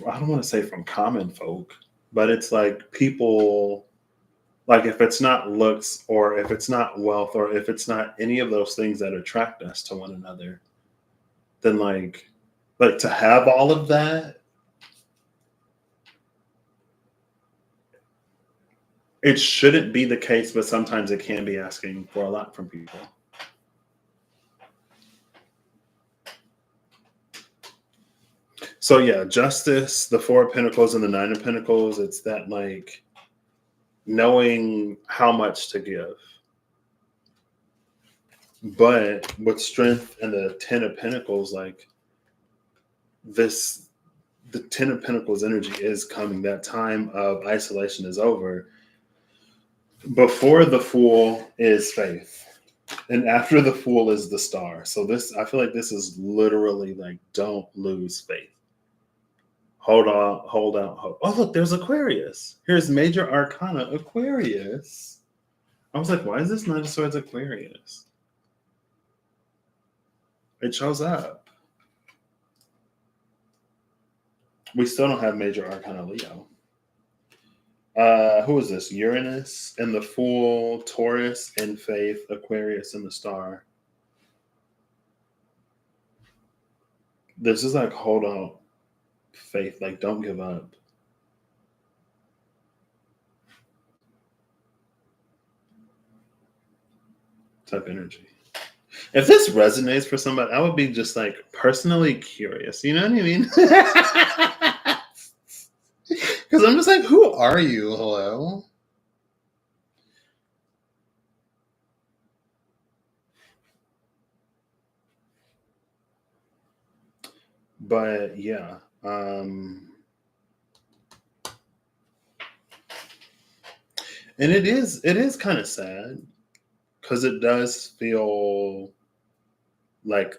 Speaker 1: I don't want to say from common folk, but it's like people, like if it's not looks or if it's not wealth or if it's not any of those things that attract us to one another, then like to have all of that, it shouldn't be the case, but sometimes it can be asking for a lot from people. So yeah, justice, the Four of Pentacles and the Nine of Pentacles, it's that like knowing how much to give. But with strength and the Ten of Pentacles, like this, the Ten of Pentacles energy is coming. That time of isolation is over. Before the Fool is faith, and after the Fool is the Star. So this, I feel like this is literally like, don't lose faith. Hold on, hold out hope. Oh, look, there's Aquarius. Here's Major Arcana Aquarius. I was like, why is this Knight of Swords Aquarius? It shows up. We still don't have Major Arcana Leo. Who is this? Uranus and the Fool, Taurus and Faith, Aquarius and the Star. This is like, hold on, faith, like don't give up. Type energy. If this resonates for somebody, I would be just like personally curious. You know what I mean? Because I'm just like, who are you? Hello? But yeah. And it is kind of sad because it does feel like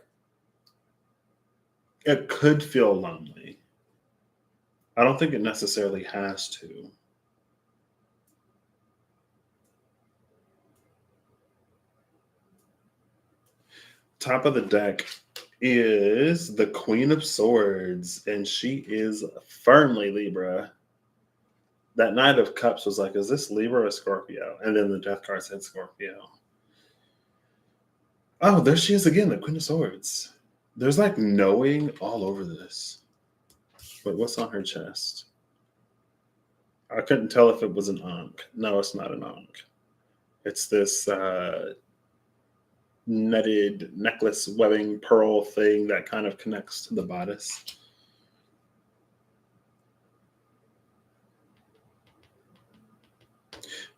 Speaker 1: it could feel lonely. I don't think it necessarily has to. Top of the deck is the Queen of Swords, and she is firmly Libra. That Knight of Cups was like, is this Libra or Scorpio? And then the Death card said Scorpio. Oh, there she is again, the Queen of Swords. There's like knowing all over this. Wait, what's on her chest? I couldn't tell if it was an Ankh. No, it's not an Ankh. It's this netted necklace webbing pearl thing that kind of connects to the bodice.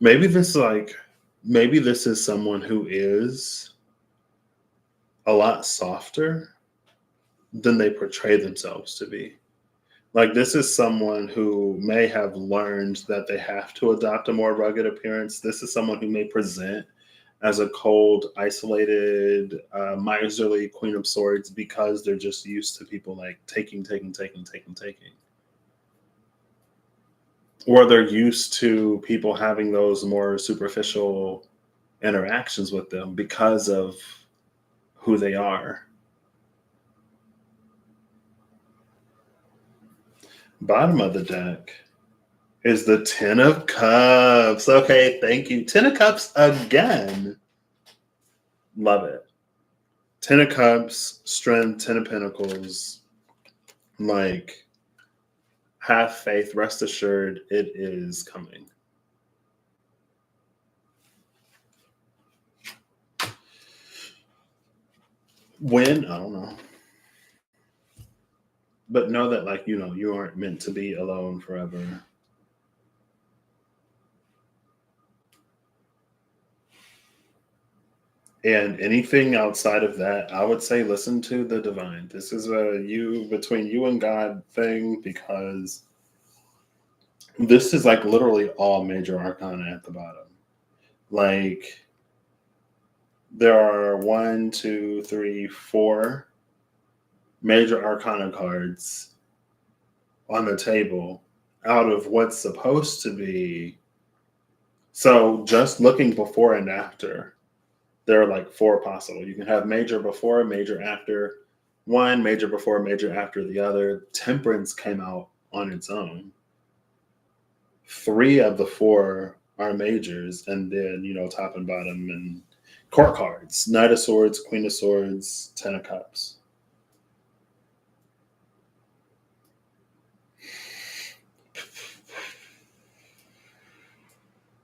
Speaker 1: Maybe this is someone who is a lot softer than they portray themselves to be. Like this is someone who may have learned that they have to adopt a more rugged appearance. This is someone who may present as a cold, isolated, miserly Queen of Swords because they're just used to people like taking. Or they're used to people having those more superficial interactions with them because of who they are. Bottom of the deck is the Ten of Cups. Okay, thank you. Ten of Cups again. Love it. Ten of Cups, Strength, Ten of Pentacles. Like, have faith, rest assured, it is coming. When? I don't know. But know that, like, you aren't meant to be alone forever. And anything outside of that, I would say listen to the divine. This is a between you and God thing, because this is like literally all major arcana at the bottom. Like there are 1, 2, 3, 4 major arcana cards on the table out of what's supposed to be. So just looking before and after, There are like four possible. You can have major before, major after one, major before, major after the other. Temperance came out on its own. Three of the four are majors, and then, top and bottom and court cards: Knight of Swords, Queen of Swords, Ten of Cups.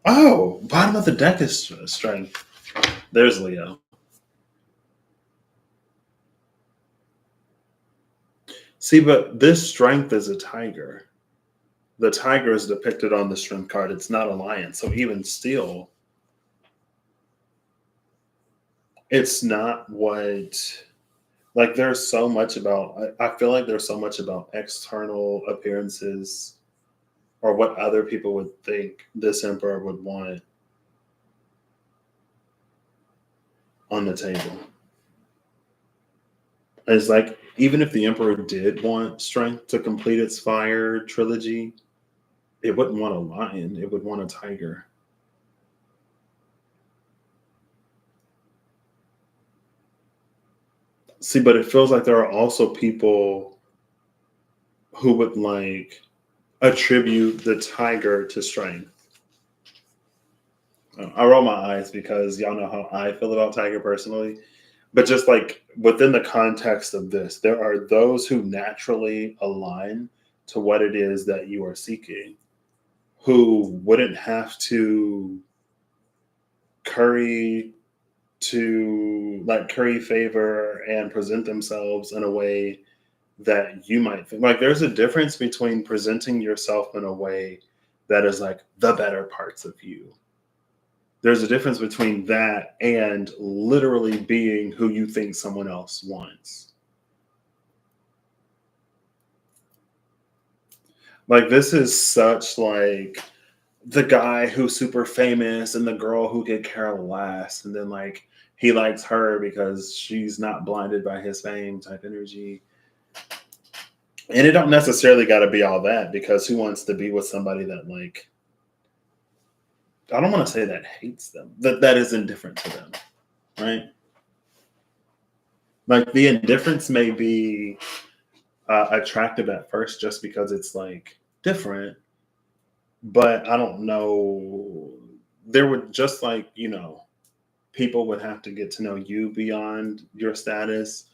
Speaker 1: Oh, bottom of the deck is strength. There's Leo. See, but this strength is a tiger. The tiger is depicted on the strength card. It's not a lion. So even still, it's not what, like, there's so much about, I feel like there's so much about external appearances or what other people would think this emperor would want on the table. It's like, even if the emperor did want strength to complete its fire trilogy, it wouldn't want a lion. It would want a tiger. See, but it feels like there are also people who would like attribute the tiger to strength. I roll my eyes because y'all know how I feel about tiger personally. But just like within the context of this, there are those who naturally align to what it is that you are seeking, who wouldn't have to curry favor and present themselves in a way that you might think. Like, there's a difference between presenting yourself in a way that is like the better parts of you. There's a difference between that and literally being who you think someone else wants. Like, this is such like the guy who's super famous and the girl who get Carol last, and then like he likes her because she's not blinded by his fame type energy. And it don't necessarily got to be all that, because who wants to be with somebody that, like, I don't want to say that hates them, that is indifferent to them, right? Like, the indifference may be attractive at first just because it's like different, but I don't know. There would just like, people would have to get to know you beyond your status.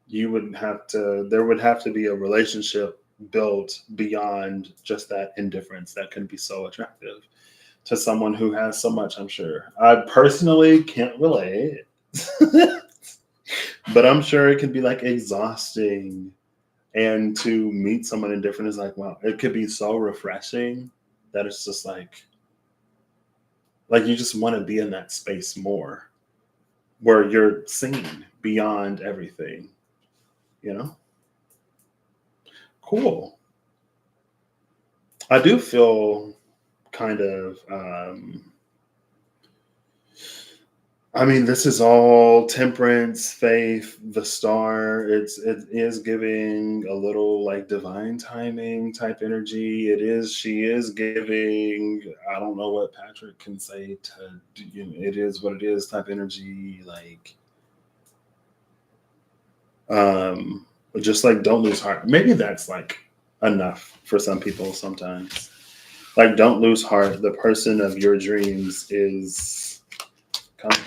Speaker 1: There would have to be a relationship built beyond just that indifference that can be so attractive to someone who has so much, I'm sure. I personally can't relate, but I'm sure it can be like exhausting. And to meet someone indifferent is like, wow, it could be so refreshing that it's just like you just want to be in that space more where you're seen beyond everything, Cool. I do feel kind of, this is all temperance, faith, the star. It is giving a little like divine timing type energy. She is giving, I don't know what Patrick can say to, it is what it is type energy. Like, just like, don't lose heart. Maybe that's like enough for some people sometimes. Like, don't lose heart. The person of your dreams is coming.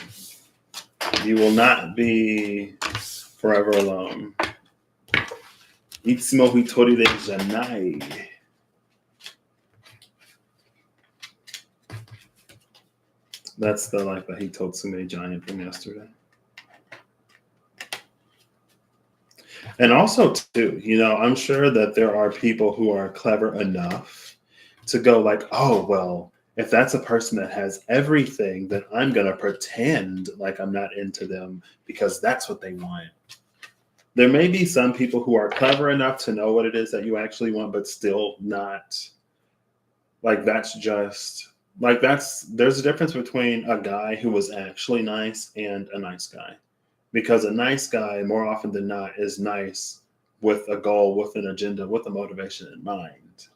Speaker 1: You will not be forever alone. Itsmo hitori de janai. That's the Hitotsume giant from yesterday. And also, too, I'm sure that there are people who are clever enough to go like, oh, well, if that's a person that has everything, then I'm going to pretend like I'm not into them because that's what they want. There may be some people who are clever enough to know what it is that you actually want, but still not. Like, there's a difference between a guy who was actually nice and a nice guy. Because a nice guy, more often than not, is nice with a goal, with an agenda, with a motivation in mind.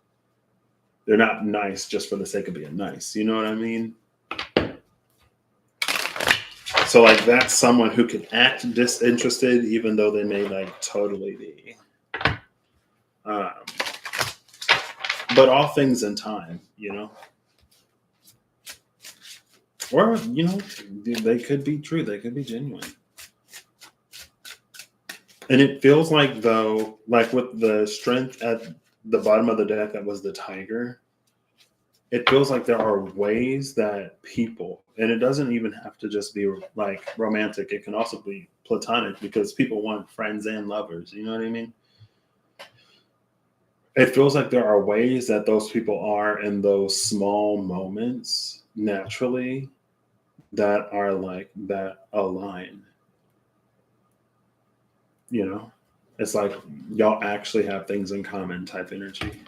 Speaker 1: They're not nice just for the sake of being nice. You know what I mean? So like that's someone who can act disinterested even though they may like totally be. Um, but all things in time, you know. Or, you know, they could be true, they could be genuine. And it feels like though, like with the strength at the bottom of the deck that was the tiger, it feels like there are ways that people, and it doesn't even have to just be like romantic, it can also be platonic because people want friends and lovers, you know what I mean? It feels like there are ways that those people are in those small moments naturally that are like that align, you know? It's like y'all actually have things in common type energy.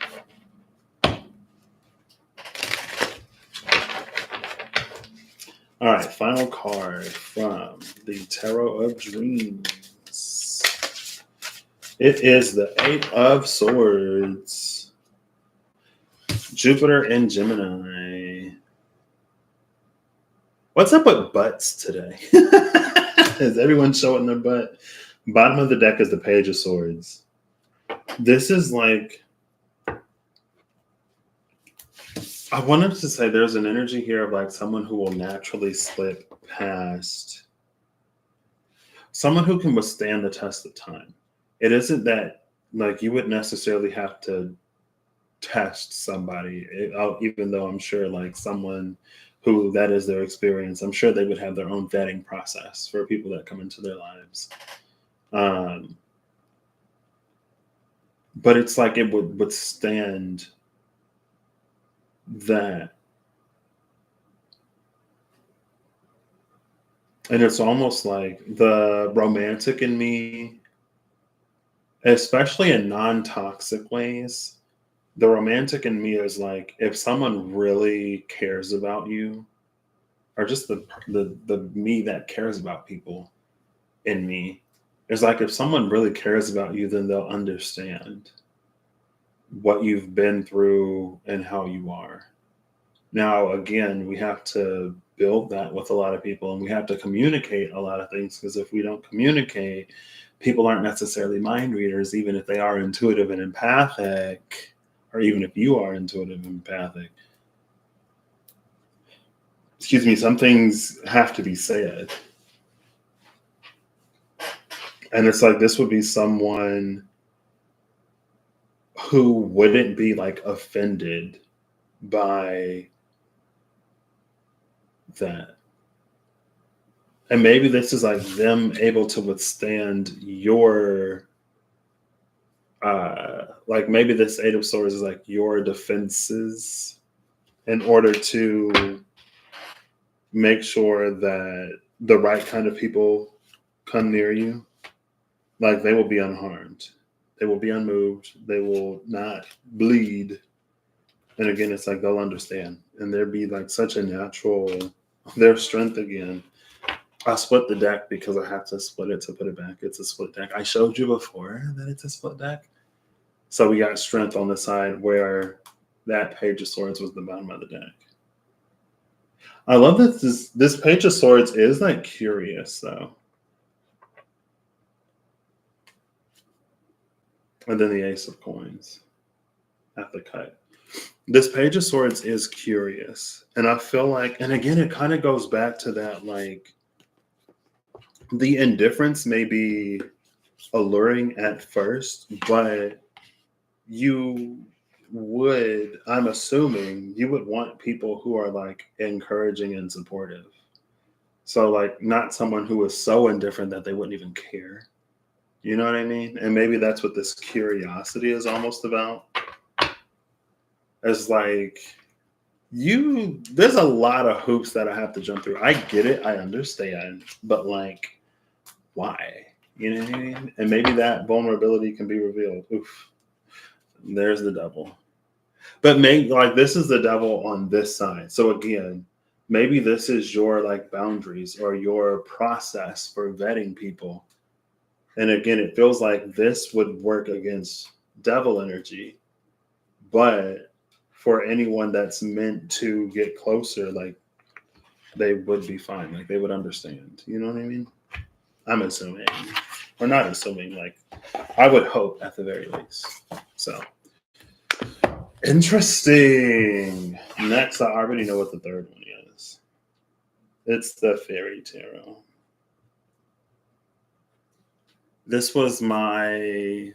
Speaker 1: All right, final card from the Tarot of Dreams. It is the Eight of Swords. Jupiter and Gemini. What's up with butts today? Is everyone showing their butt? Bottom of the deck is the Page of Swords. This is like, I wanted to say there's an energy here of like someone who will naturally slip past, someone who can withstand the test of time. It isn't that like you would necessarily have to test somebody, even though I'm sure like someone who that is their experience, I'm sure they would have their own vetting process for people that come into their lives. But it's like it would withstand that. And it's almost like the romantic in me, especially in non-toxic ways, the romantic in me is like if someone really cares about you, or just the me that cares about people in me, it's like if someone really cares about you, then they'll understand what you've been through and how you are. Now, again, we have to build that with a lot of people and we have to communicate a lot of things because if we don't communicate, people aren't necessarily mind readers, even if they are intuitive and empathic, or even if you are intuitive and empathic. Excuse me, some things have to be said. And it's like this would be someone who wouldn't be like offended by that. And maybe this is like them able to withstand your like maybe this Eight of Swords is like your defenses in order to make sure that the right kind of people come near you. Like they will be unharmed. They will be unmoved. They will not bleed. And again, it's like they'll understand. And there'd be like such a natural, their strength again. I split the deck because I have to split it to put it back. It's a split deck. I showed you before that it's a split deck. So we got strength on the side where that Page of Swords was the bottom of the deck. I love that this Page of Swords is like curious though. And then the Ace of Coins at the cut. This Page of Swords is curious. And I feel like, and again, it kind of goes back to that, like, the indifference may be alluring at first, but you would, I'm assuming, you would want people who are like encouraging and supportive. So, like, not someone who is so indifferent that they wouldn't even care. You know what I mean? And maybe that's what this curiosity is almost about. It's like, there's a lot of hoops that I have to jump through. I get it, I understand, but like, why? You know what I mean? And maybe that vulnerability can be revealed. Oof, there's the devil. But maybe like this is the devil on this side. So again, maybe this is your like boundaries or your process for vetting people. And again, it feels like this would work against devil energy, but for anyone that's meant to get closer, like they would be fine. Like they would understand. You know what I mean? I'm assuming, or not assuming. Like I would hope at the very least. So interesting. Next, I already know what the third one is. It's the fairy tarot. This was my,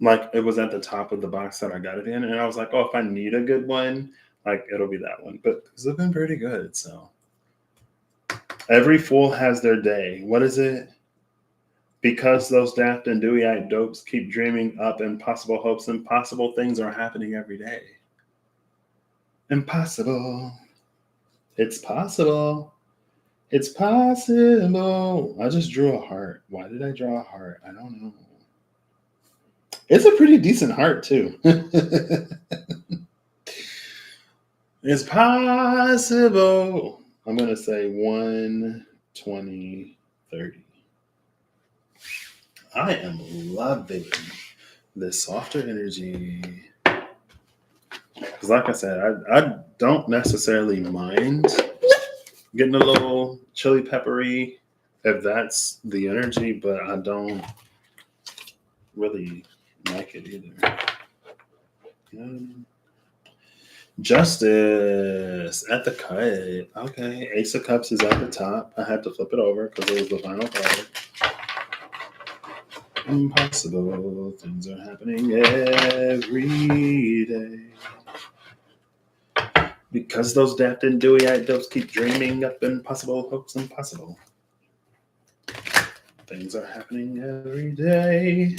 Speaker 1: like, it was at the top of the box that I got it in, and I was like, oh, if I need a good one, like it'll be that one. But these have been pretty good. So every fool has their day. What is it? Because those daft and dewy-eyed dopes keep dreaming up impossible hopes, impossible things are happening every day. Impossible. It's possible. It's possible. I just drew a heart. Why did I draw a heart? I don't know. It's a pretty decent heart, too. It's possible. I'm going to say 1, 20, 30. I am loving this softer energy. Because like I said, I don't necessarily mind getting a little chili peppery if that's the energy, but I don't really like it either. You know what I mean? Justice at the cut. Okay. Ace of Cups is at the top. I had to flip it over because it was the final card. Impossible things are happening every day. Because those daft and dewy-eyed dopes keep dreaming up impossible hopes impossible. Things are happening every day.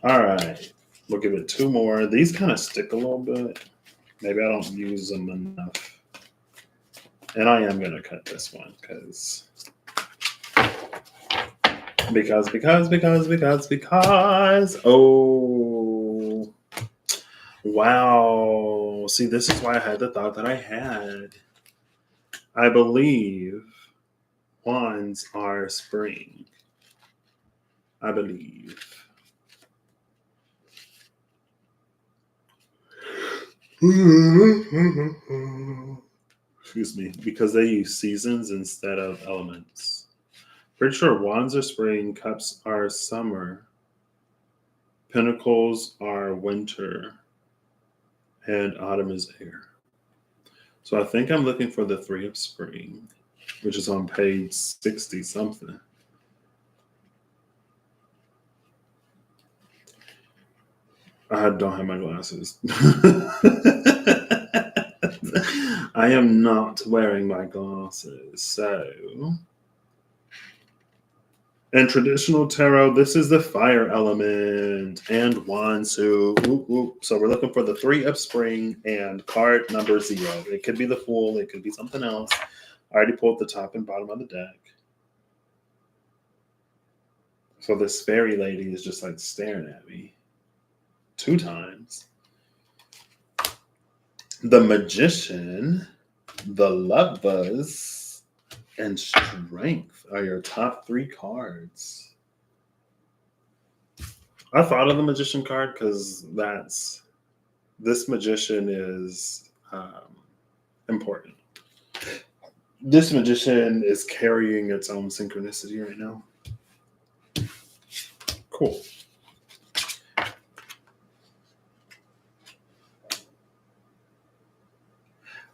Speaker 1: All right. We'll give it 2 more. These kind of stick a little bit. Maybe I don't use them enough. And I am going to cut this one because oh, wow. See, this is why I had the thought that I had. I believe wands are spring. I believe. Excuse me, because they use seasons instead of elements. Pretty sure wands are spring, cups are summer, pentacles are winter, and autumn is air. So I think I'm looking for the 3 of spring, which is on page 60 something. I don't have my glasses. I am not wearing my glasses. So, in traditional tarot, this is the fire element and wands. So we're looking for the 3 of spring and card number 0. It could be the Fool. It could be something else. I already pulled the top and bottom of the deck. So this fairy lady is just like staring at me 2 times. The Magician, the Lovers, and Strength are your top 3 cards. I thought of the Magician card because this Magician is important. This Magician is carrying its own synchronicity right now. Cool.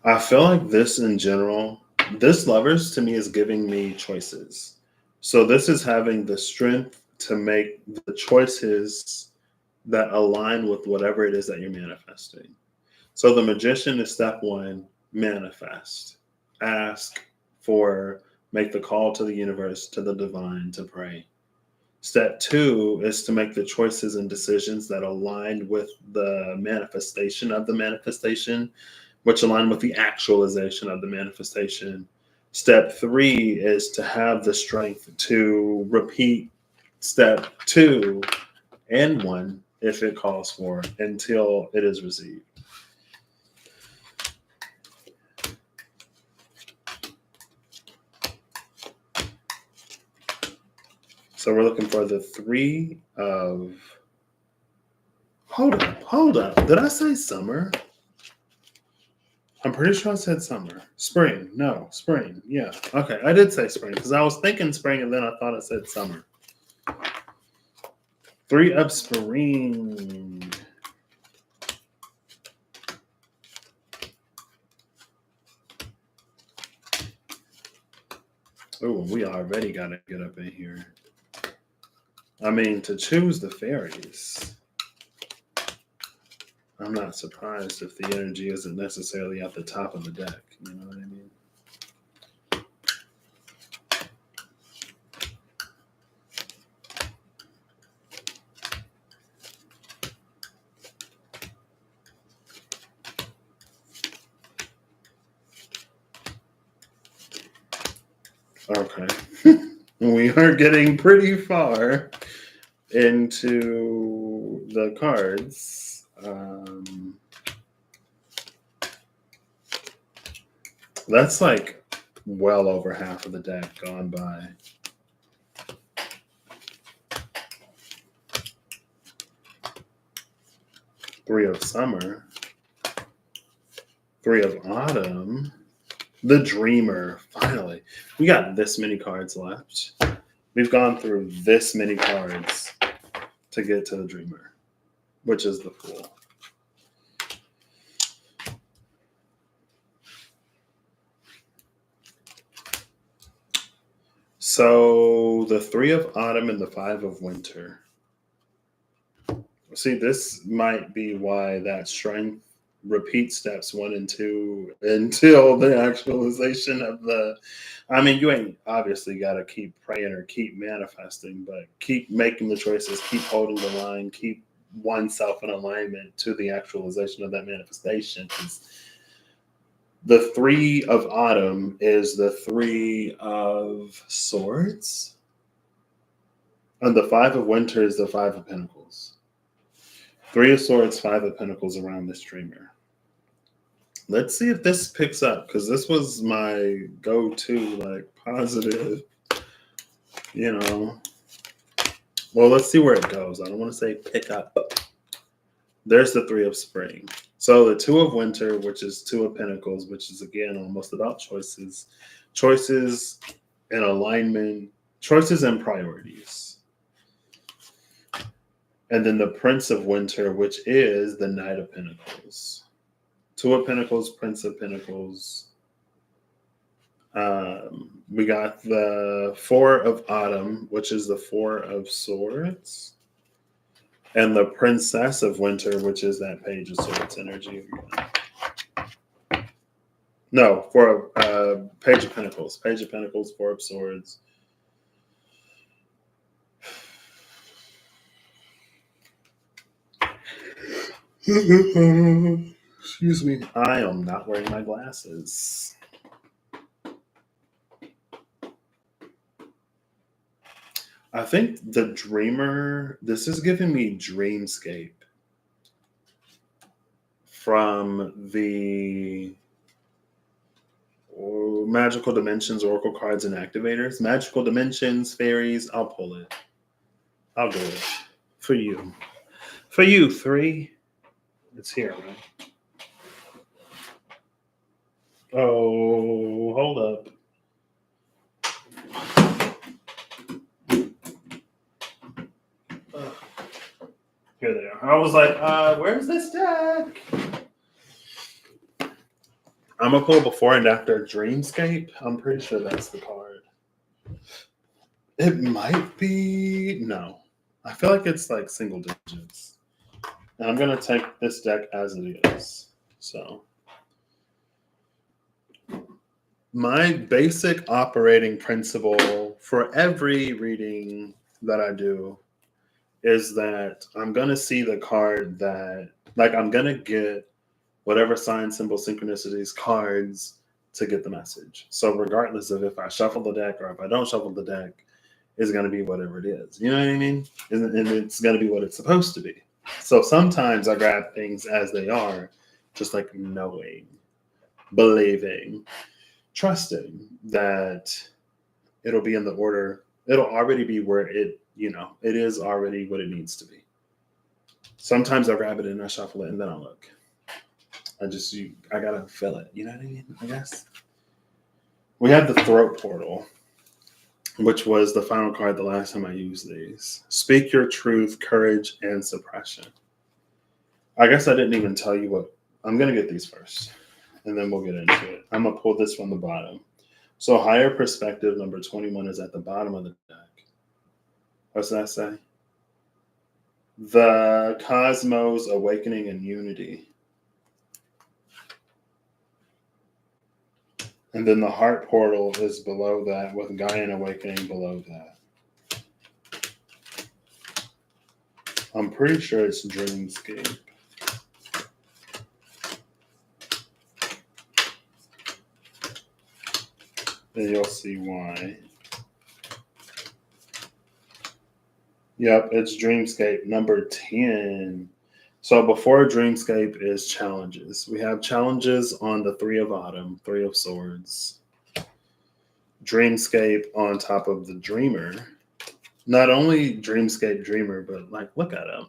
Speaker 1: I feel like this in general, this Lovers to me is giving me choices. So this is having the strength to make the choices that align with whatever it is that you're manifesting. So the Magician is step 1, manifest. Ask for, make the call to the universe, to the divine, to pray. Step 2 is to make the choices and decisions that align with the manifestation of the manifestation, which align with the actualization of the manifestation. Step 3 is to have the strength to repeat step 2 and 1 if it calls for until it is received. So we're looking for the 3 of... Hold up. Did I say summer? I'm pretty sure I said summer. Spring. No, spring. Yeah. Okay, I did say spring because I was thinking spring and then I thought I said summer. 3 of spring. Oh, we already got to get up in here. I mean, to choose the fairies, I'm not surprised if the energy isn't necessarily at the top of the deck. You know what I mean? Okay. We are getting pretty far into the cards. That's like well over half of the deck gone by. Three of summer. 3 of autumn. The dreamer. Finally. We got this many cards left. We've gone through this many cards to get to the dreamer, which is the fool. So the 3 of autumn and the 5 of winter. See, this might be why that strength repeat steps 1 and 2 until the actualization of the... I mean, you ain't obviously got to keep praying or keep manifesting, but keep making the choices, keep holding the line, keep oneself in alignment to the actualization of that manifestation. The 3 of autumn is the 3 of swords, and the 5 of winter is the 5 of pentacles. 3 of swords, 5 of pentacles around this dreamer. Let's see if this picks up, because this was my go-to, like, positive, you know. Well, let's see where it goes. I don't want to say pick up. There's the 3 of spring. So the 2 of winter, which is 2 of pentacles, which is, again, almost about choices. Choices and alignment. Choices and priorities. And then the Prince of Winter, which is the Knight of Pentacles. 2 of Pentacles, Prince of Pentacles. We got the 4 of Autumn, which is the 4 of Swords. And the Princess of Winter, which is that Page of Swords energy. No, for Page of Pentacles. Page of Pentacles, 4 of Swords. Excuse me. I am not wearing my glasses. I think the dreamer, this is giving me Dreamscape from the Magical Dimensions, Oracle Cards, and Activators. Magical Dimensions, Fairies, I'll pull it. I'll do it for you. For you, 3. It's here, right? Oh, hold up. Here they are. I was like, where's this deck? I'm going to pull before and after Dreamscape. I'm pretty sure that's the card. It might be... No. I feel like it's like single digits. And I'm going to take this deck as it is. So... my basic operating principle for every reading that I do is that I'm going to see the card that, like, I'm going to get whatever sign, symbol, synchronicities, cards to get the message. So regardless of if I shuffle the deck or if I don't shuffle the deck, it's going to be whatever it is. You know what I mean? And it's going to be what it's supposed to be. So sometimes I grab things as they are, just like knowing, believing, trusting that it'll be in the order it'll already be where it, it is already what it needs to be. Sometimes I grab it and I shuffle it and then I look. I gotta feel it. You know what I mean? I guess. We have the throat portal, which was the final card the last time I used these. Speak your truth, courage, and suppression. I guess I didn't even tell you what. I'm going to get these first, and then we'll get into it. I'm going to pull this from the bottom. So higher perspective, number 21, is at the bottom of the deck. What's that say? The cosmos, awakening, and unity. And then the heart portal is below that, with Gaian awakening below that. I'm pretty sure it's Dreamscape. And you'll see why. Yep, it's Dreamscape number 10. So before Dreamscape is challenges. We have challenges on the Three of Autumn, Three of Swords. Dreamscape on top of the Dreamer. Not only Dreamscape Dreamer, but like, look at him.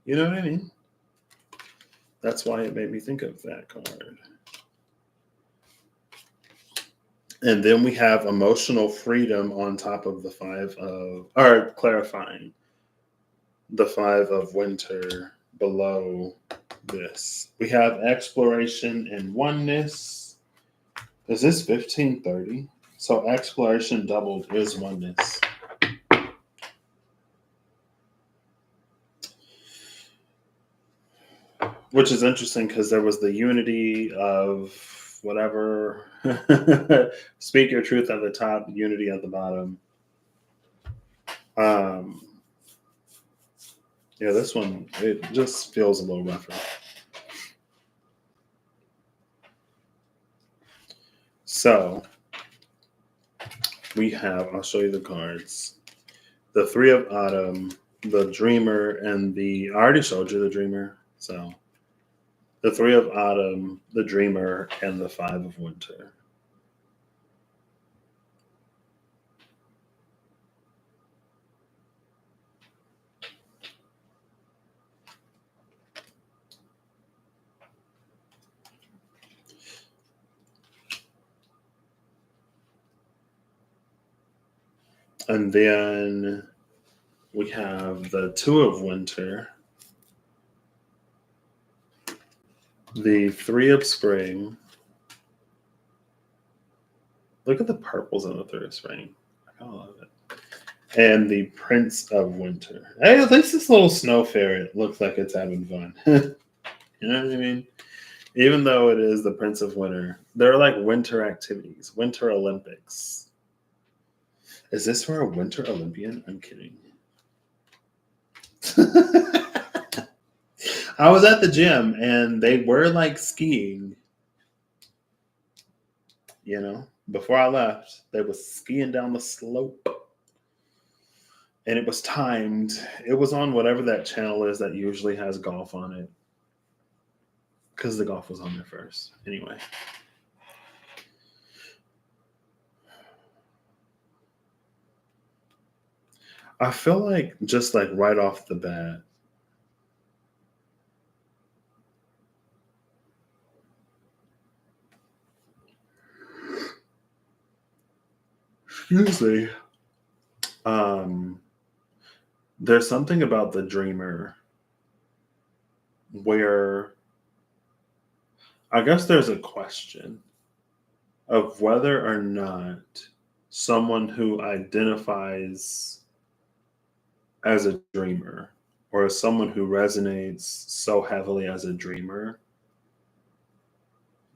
Speaker 1: You know what I mean? That's why it made me think of that card. And then we have emotional freedom on top of the clarifying, the Five of Winter below this. We have exploration and oneness. Is this 1530? So exploration doubled is oneness. Which is interesting because there was the unity of whatever. Speak your truth at the top, unity at the bottom. Yeah, this one, it just feels a little rougher. So we have, I'll show you the cards. The Three of Autumn, the Dreamer, and I already showed you the Dreamer. So the Three of Autumn, the Dreamer, and the Five of Winter. And then we have the Two of Winter, the Three of Spring. Look at the purples on the Three of Spring. I love it. And the Prince of Winter. Hey, at least this little snow ferret looks like it's having fun. You know what I mean? Even though it is the Prince of Winter, there are like winter activities, Winter Olympics. Is this for a Winter Olympian? I'm kidding. I was at the gym and they were like skiing. Before I left, they were skiing down the slope. And it was timed. It was on whatever that channel is that usually has golf on it. Because the golf was on there first. Anyway. I feel like just like right off the bat, excuse me, there's something about the Dreamer where I guess there's a question of whether or not someone who identifies as a dreamer or as someone who resonates so heavily as a dreamer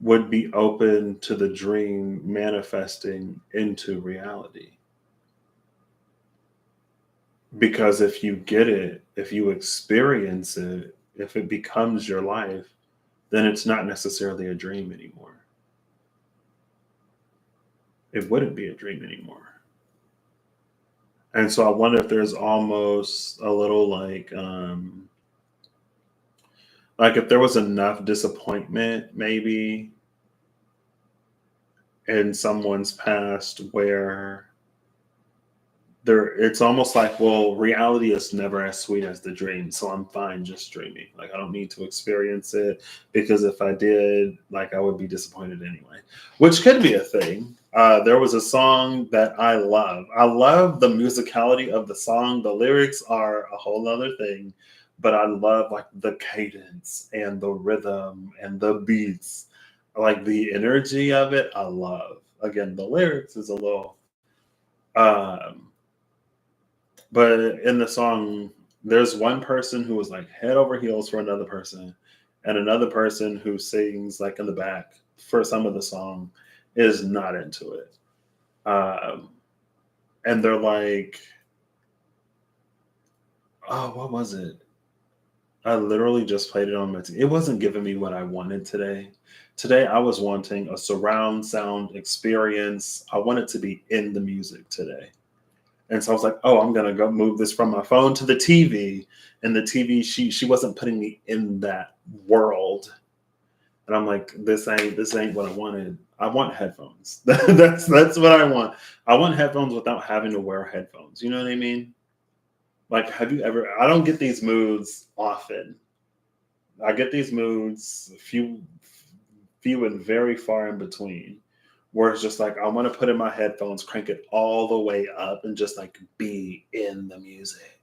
Speaker 1: would be open to the dream manifesting into reality. Because if you get it, if you experience it, if it becomes your life, then it's not necessarily a dream anymore. It wouldn't be a dream anymore. And so I wonder if there's almost a little like if there was enough disappointment maybe in someone's past where it's almost like, well, reality is never as sweet as the dream, so I'm fine just dreaming. Like, I don't need to experience it, because if I did, like, I would be disappointed anyway, which could be a thing. There was a song that I love the musicality of the song. The lyrics are a whole other thing, but I love like the cadence and the rhythm and the beats, like the energy of it. I love. Again, the lyrics is a little um but in the song, there's one person who was like head over heels for another person, and another person who sings like in the back for some of the song is not into it. Um, and they're like, oh, what was it? I literally just played it on my It wasn't giving me what I wanted today. Today, I was wanting a surround sound experience. I wanted to be in the music today. And so I was like, oh, I'm gonna go move this from my phone to the TV. And the TV, she wasn't putting me in that world. And I'm like, this ain't what I wanted. I want headphones. That's what I want. I want headphones without having to wear headphones. You know what I mean? Like, have you ever? I don't get these moods often. I get these moods few and very far in between, where it's just like I want to put in my headphones, crank it all the way up, and just like be in the music.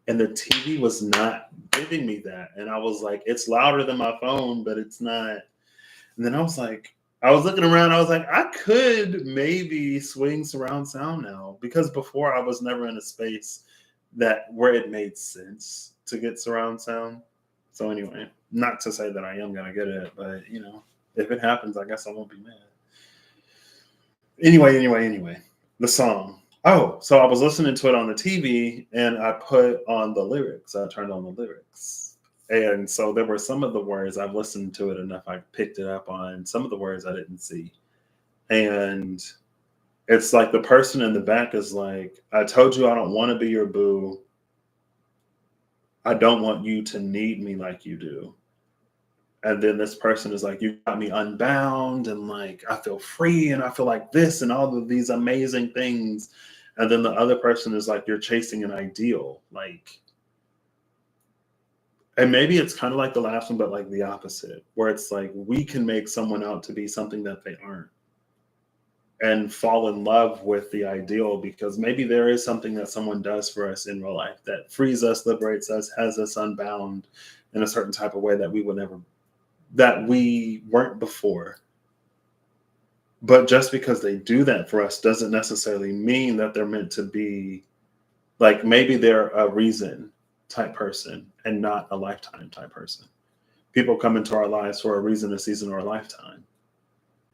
Speaker 1: And the TV was not giving me that. And I was like, it's louder than my phone, but it's not. And then I was like, I was looking around, I was like, I could maybe swing surround sound now, because before I was never in a space where it made sense to get surround sound. So anyway, not to say that I am gonna get it, but if it happens, I guess I won't be mad. Anyway, the song. Oh, so I was listening to it on the TV, and I put on the lyrics. I turned on the lyrics. And so there were some of the words, I've listened to it enough, I picked it up on. Some of the words I didn't see. And it's like the person in the back is like, I told you I don't want to be your boo. I don't want you to need me like you do. And then this person is like, you got me unbound, and like I feel free, and I feel like this and all of these amazing things. And then the other person is like, you're chasing an ideal. Like, and maybe it's kind of like the last one, but like the opposite, where it's like we can make someone out to be something that they aren't, and fall in love with the ideal, because maybe there is something that someone does for us in real life that frees us, liberates us, has us unbound in a certain type of way that we weren't before. But just because they do that for us doesn't necessarily mean that they're meant to be, like, maybe they're a reason type person and not a lifetime type person. People come into our lives for a reason, a season, or a lifetime.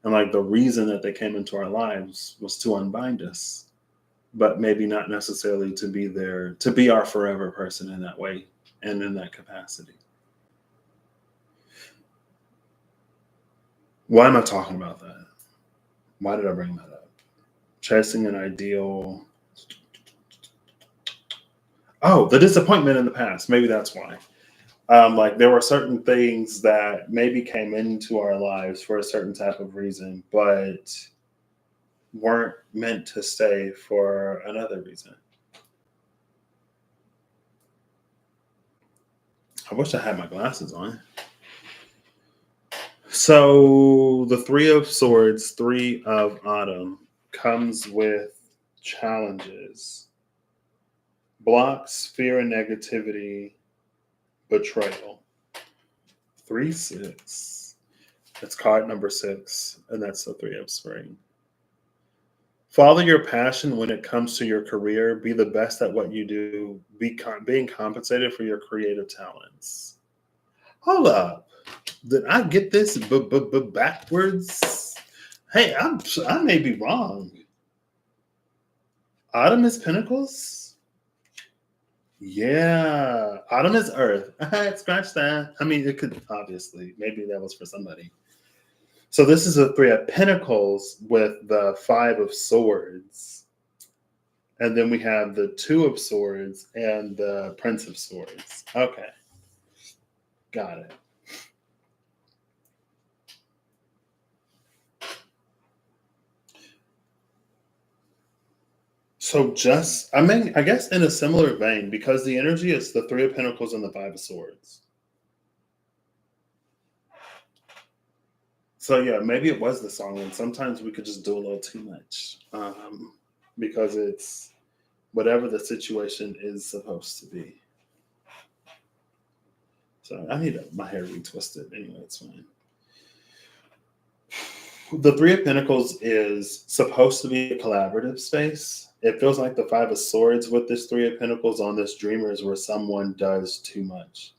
Speaker 1: And like the reason that they came into our lives was to unbind us, but maybe not necessarily to be there, to be our forever person in that way and in that capacity. Why am I talking about that? Why did I bring that up? Chasing an ideal. Oh, the disappointment in the past. Maybe that's why. Like there were certain things that maybe came into our lives for a certain type of reason, but weren't meant to stay for another reason. I wish I had my glasses on. So the Three of Swords, Three of Autumn, comes with challenges, blocks, fear and negativity, betrayal. 3-6. It's card number 6, and that's the Three of Spring. Follow your passion when it comes to your career. Be the best at what you do. Being compensated for your creative talents. Hold up. Did I get this backwards? Hey, I may be wrong. Autumn is Pentacles? Yeah. Autumn is Earth. Scratch that. I mean, it could, obviously. Maybe that was for somebody. So this is a Three of Pentacles with the Five of Swords. And then we have the Two of Swords and the Prince of Swords. Okay. Got it. So just, I mean, I guess in a similar vein, because the energy is the Three of Pentacles and the Five of Swords. So yeah, maybe it was the song, and sometimes we could just do a little too much, because it's whatever the situation is supposed to be. So I need my hair retwisted. Anyway, it's fine. The Three of Pentacles is supposed to be a collaborative space. It feels like the Five of Swords with this Three of Pentacles on this dreamer is where someone does too much.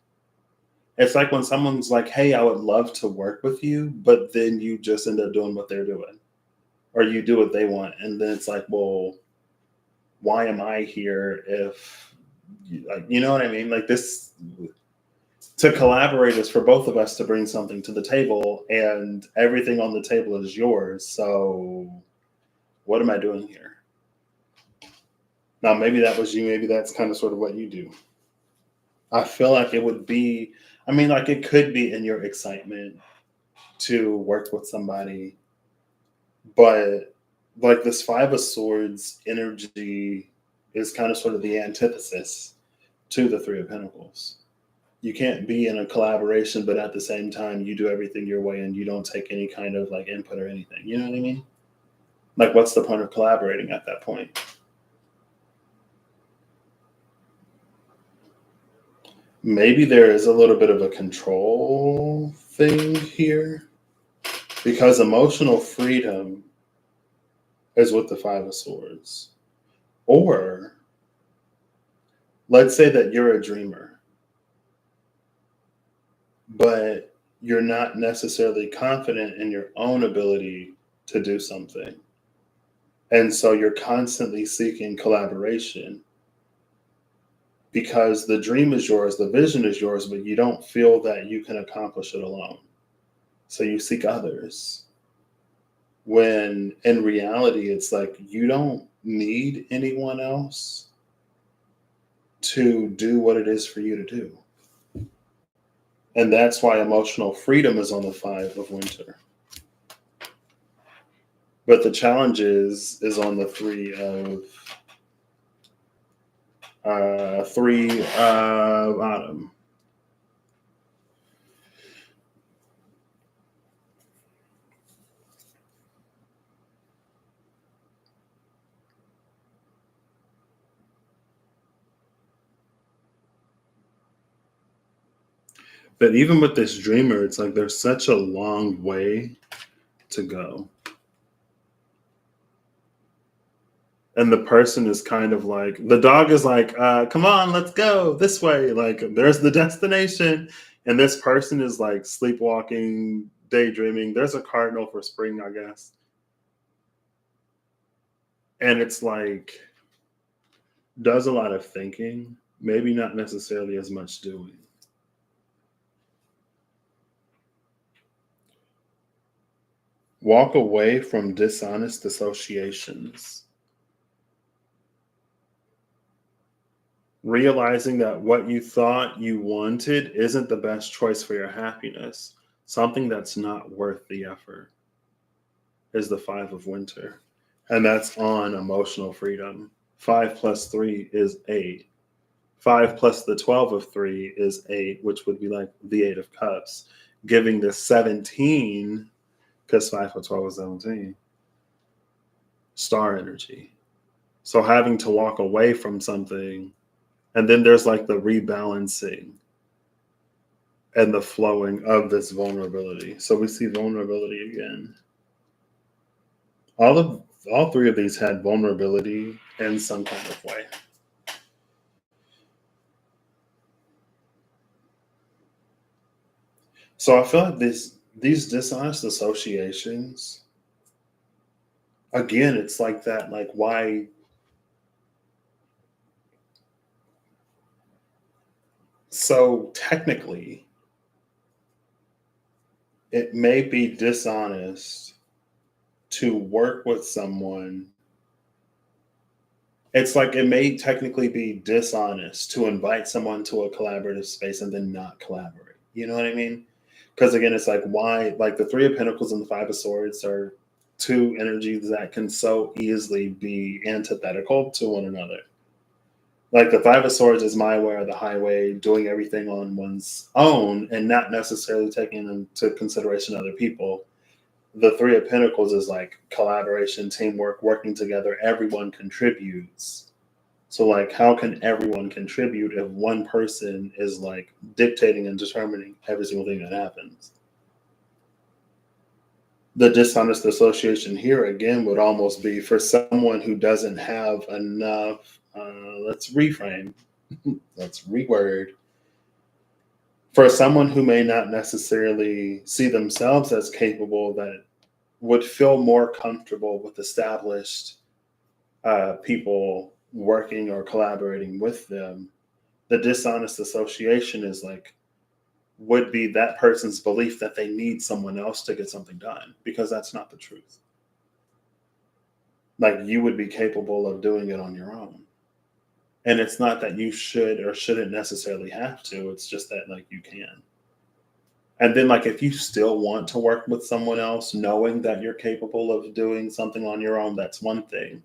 Speaker 1: It's like when someone's like, hey, I would love to work with you, but then you just end up doing what they're doing. Or you do what they want. And then it's like, well, why am I here if, like, you know what I mean? Like this, to collaborate is for both of us to bring something to the table, and everything on the table is yours. So what am I doing here? Now, maybe that was you. Maybe that's kind of sort of what you do. I feel like it would be, I mean, like it could be in your excitement to work with somebody, but like this Five of Swords energy is kind of sort of the antithesis to the Three of Pentacles. You can't be in a collaboration, but at the same time, you do everything your way and you don't take any kind of like input or anything. You know what I mean? Like, what's the point of collaborating at that point? Maybe there is a little bit of a control thing here, because emotional freedom is with the Five of Swords. Or let's say that you're a dreamer, but you're not necessarily confident in your own ability to do something. And so you're constantly seeking collaboration because the dream is yours, the vision is yours, but you don't feel that you can accomplish it alone. So you seek others. When in reality, it's like you don't need anyone else to do what it is for you to do. And that's why emotional freedom is on the Five of Winter. But the challenge is on the Three of Autumn. But even with this dreamer, it's like there's such a long way to go. And the person is kind of like, the dog is like, come on, let's go this way. Like, there's the destination. And this person is like sleepwalking, daydreaming. There's a cardinal for spring, I guess. And it's like, does a lot of thinking, maybe not necessarily as much doing. Walk away from dishonest associations. Realizing that what you thought you wanted isn't the best choice for your happiness. Something that's not worth the effort is the Five of Winter. And that's on emotional freedom. 5 plus 3 is 8. 5 plus the 12 of 3 is 8, which would be like the 8 of Cups, giving the 17, because 5 plus 12 is 17, star energy. So having to walk away from something, and then there's like the rebalancing and the flowing of this vulnerability. So we see vulnerability again. All three of these had vulnerability in some kind of way. So I feel like these dishonest associations, again, it's like that, like why. So technically, it may be dishonest to work with someone. It's like it may technically be dishonest to invite someone to a collaborative space and then not collaborate. You know what I mean? Because again, it's like why, like the Three of Pentacles and the Five of Swords are two energies that can so easily be antithetical to one another. Like the Five of Swords is my way or the highway, doing everything on one's own and not necessarily taking into consideration other people. The Three of Pentacles is like collaboration, teamwork, working together. Everyone contributes. So, like, how can everyone contribute if one person is like dictating and determining every single thing that happens? The dishonest association here again would almost be for someone who doesn't have enough. Let's reframe. Let's reword. For someone who may not necessarily see themselves as capable, that would feel more comfortable with established people working or collaborating with them. The dishonest association is like, would be that person's belief that they need someone else to get something done, because that's not the truth. Like, you would be capable of doing it on your own. And it's not that you should or shouldn't necessarily have to. It's just that, like, you can. And then, like, if you still want to work with someone else, knowing that you're capable of doing something on your own, that's one thing.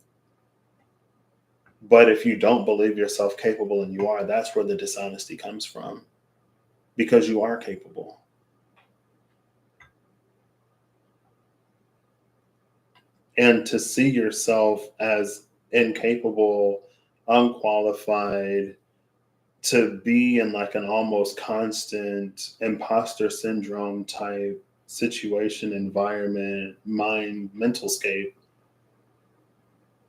Speaker 1: But if you don't believe yourself capable and you are, that's where the dishonesty comes from. Because you are capable. And to see yourself as incapable, unqualified, to be in like an almost constant imposter syndrome type situation, environment, mental scape,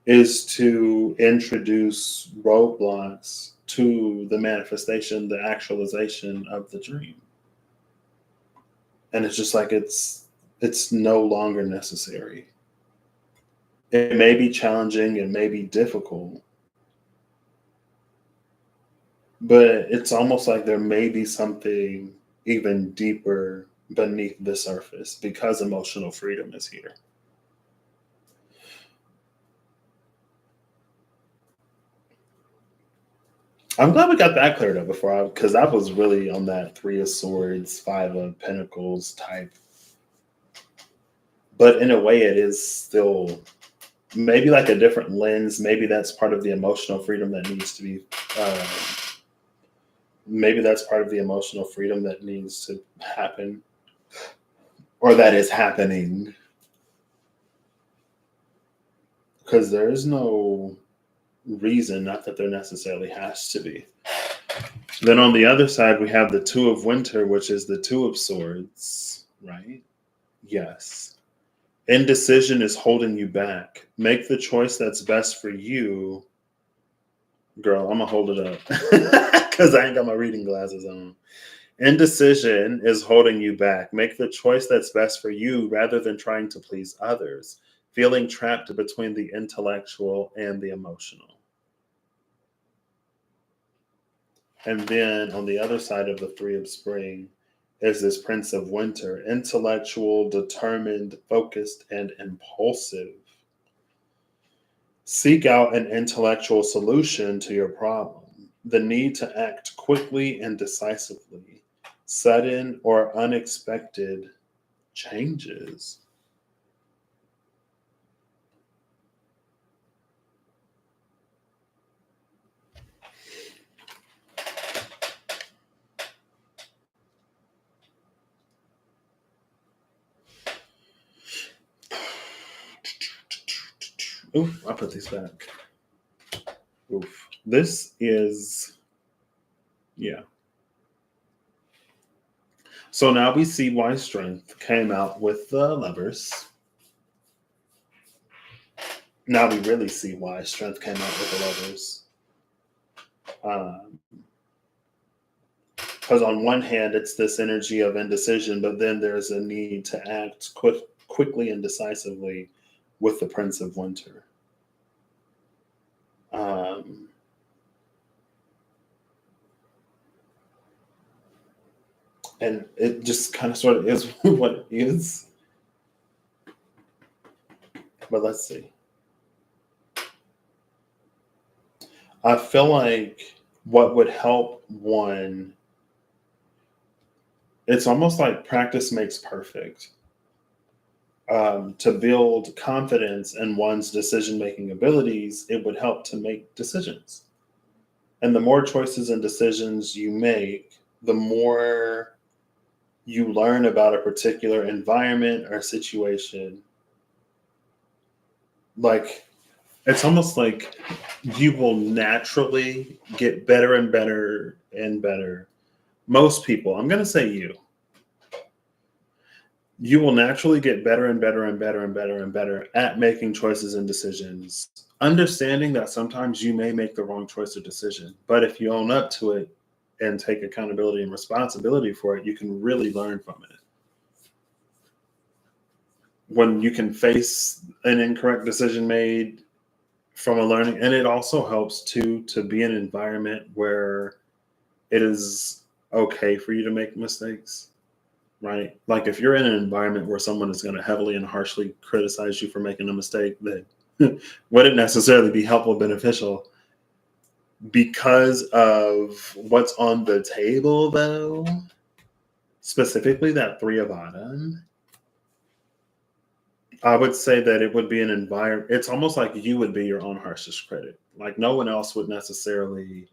Speaker 1: is to introduce roadblocks to the manifestation, the actualization of the dream. And it's just like it's no longer necessary. It may be challenging, it may be difficult, but it's almost like there may be something even deeper beneath the surface because emotional freedom is here. I'm glad we got that cleared up before, because I was really on that Three of Swords, Five of Pentacles type. But in a way, it is still maybe like a different lens. Maybe that's part of the emotional freedom that needs to be. Maybe that's part of the emotional freedom that needs to happen, or that is happening. Because there is no reason, not that there necessarily has to be. Then on the other side, we have the Two of Winter, which is the Two of Swords, right? Yes. Indecision is holding you back. Make the choice that's best for you. Girl, I'm going to hold it up because I ain't got my reading glasses on. Indecision is holding you back. Make the choice that's best for you rather than trying to please others. Feeling trapped between the intellectual and the emotional. And then on the other side of the Three of Spring is this Prince of Winter, intellectual, determined, focused, and impulsive. Seek out an intellectual solution to your problem. The need to act quickly and decisively. Sudden or unexpected changes. Oof, I'll put these back. Oof. This is, yeah. So now we see why Strength came out with the Lovers. Now we really see why Strength came out with the Lovers. Because on one hand, it's this energy of indecision, but then there's a need to act quickly and decisively with the Prince of Winter. And it just kind of sort of is what it is. But let's see. I feel like what would help one, it's almost like practice makes perfect. to build confidence in one's decision-making abilities, it would help to make decisions. And the more choices and decisions you make, the more you learn about a particular environment or situation. Like, it's almost like you will naturally get better and better and better. Most people, I'm going to say you will naturally get better and better and better and better and better at making choices and decisions, understanding that sometimes you may make the wrong choice or decision. But if you own up to it and take accountability and responsibility for it, you can really learn from it. When you can face an incorrect decision made from a learning, and it also helps to be in an environment where it is okay for you to make mistakes. Right? Like if you're in an environment where someone is going to heavily and harshly criticize you for making a mistake, that wouldn't necessarily be helpful, beneficial. Because of what's on the table, though, specifically that Three of Autumn, I would say that it would be an environment. It's almost like you would be your own harshest critic. Like no one else would necessarily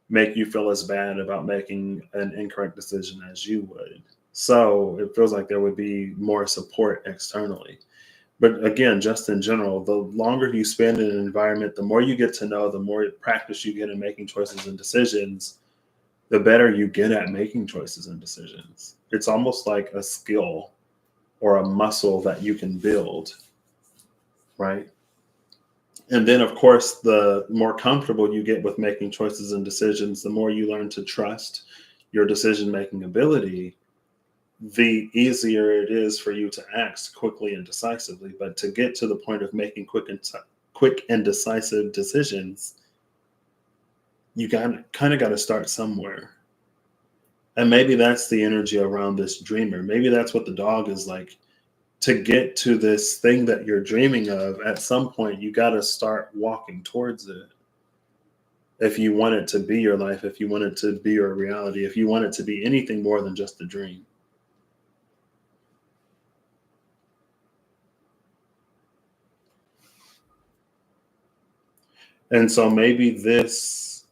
Speaker 1: make you feel as bad about making an incorrect decision as you would. So it feels like there would be more support externally. But again, just in general, the longer you spend in an environment, the more you get to know, the more practice you get in making choices and decisions, the better you get at making choices and decisions. It's almost like a skill or a muscle that you can build, right? And then, of course, the more comfortable you get with making choices and decisions, the more you learn to trust your decision-making ability, the easier it is for you to act quickly and decisively. But to get to the point of making quick and decisive decisions, you kind of got to start somewhere. And maybe that's the energy around this dreamer. Maybe that's what the dog is like. To get to this thing that you're dreaming of, at some point, you got to start walking towards it. If you want it to be your life, if you want it to be your reality, if you want it to be anything more than just a dream. And so maybe this,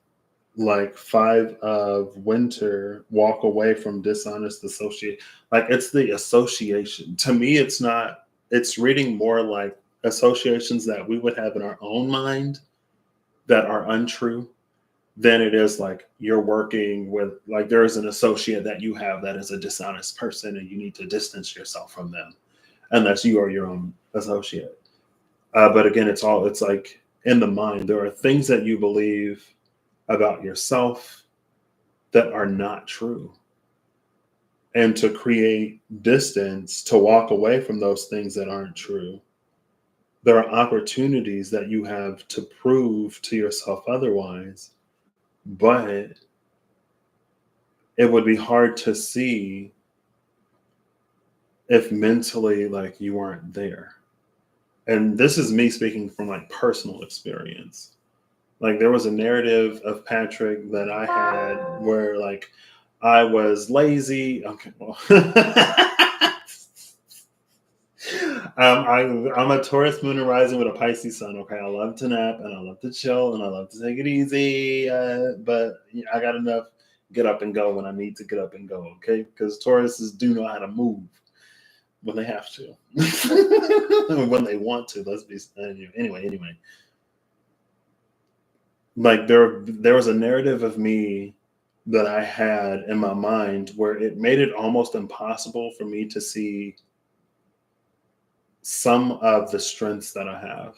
Speaker 1: like Five of Winter, walk away from dishonest associate, like it's the association. To me, it's not, it's reading more like associations that we would have in our own mind that are untrue than it is like you're working with, like there's an associate that you have that is a dishonest person and you need to distance yourself from them unless you are your own associate. But again, it's like in the mind, there are things that you believe about yourself that are not true. And to create distance, to walk away from those things that aren't true, there are opportunities that you have to prove to yourself otherwise. But it would be hard to see if mentally like you weren't there. And this is me speaking from like personal experience. Like there was a narrative of Patrick that I had where like I was lazy. Okay, well, I'm a Taurus moon and rising with a Pisces sun. Okay, I love to nap and I love to chill and I love to take it easy. But I got enough get up and go when I need to get up and go. Okay, because Tauruses do know how to move when they have to, when they want to. Let's be anyway. Like there was a narrative of me that I had in my mind where it made it almost impossible for me to see some of the strengths that I have,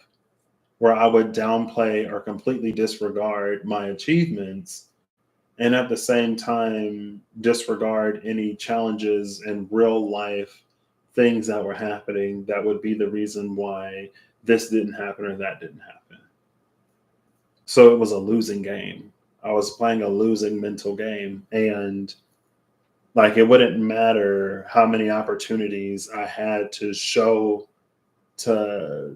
Speaker 1: where I would downplay or completely disregard my achievements and at the same time disregard any challenges and real life things that were happening that would be the reason why this didn't happen or that didn't happen. So it was a losing game. I was playing a losing mental game, and like it wouldn't matter how many opportunities I had to show to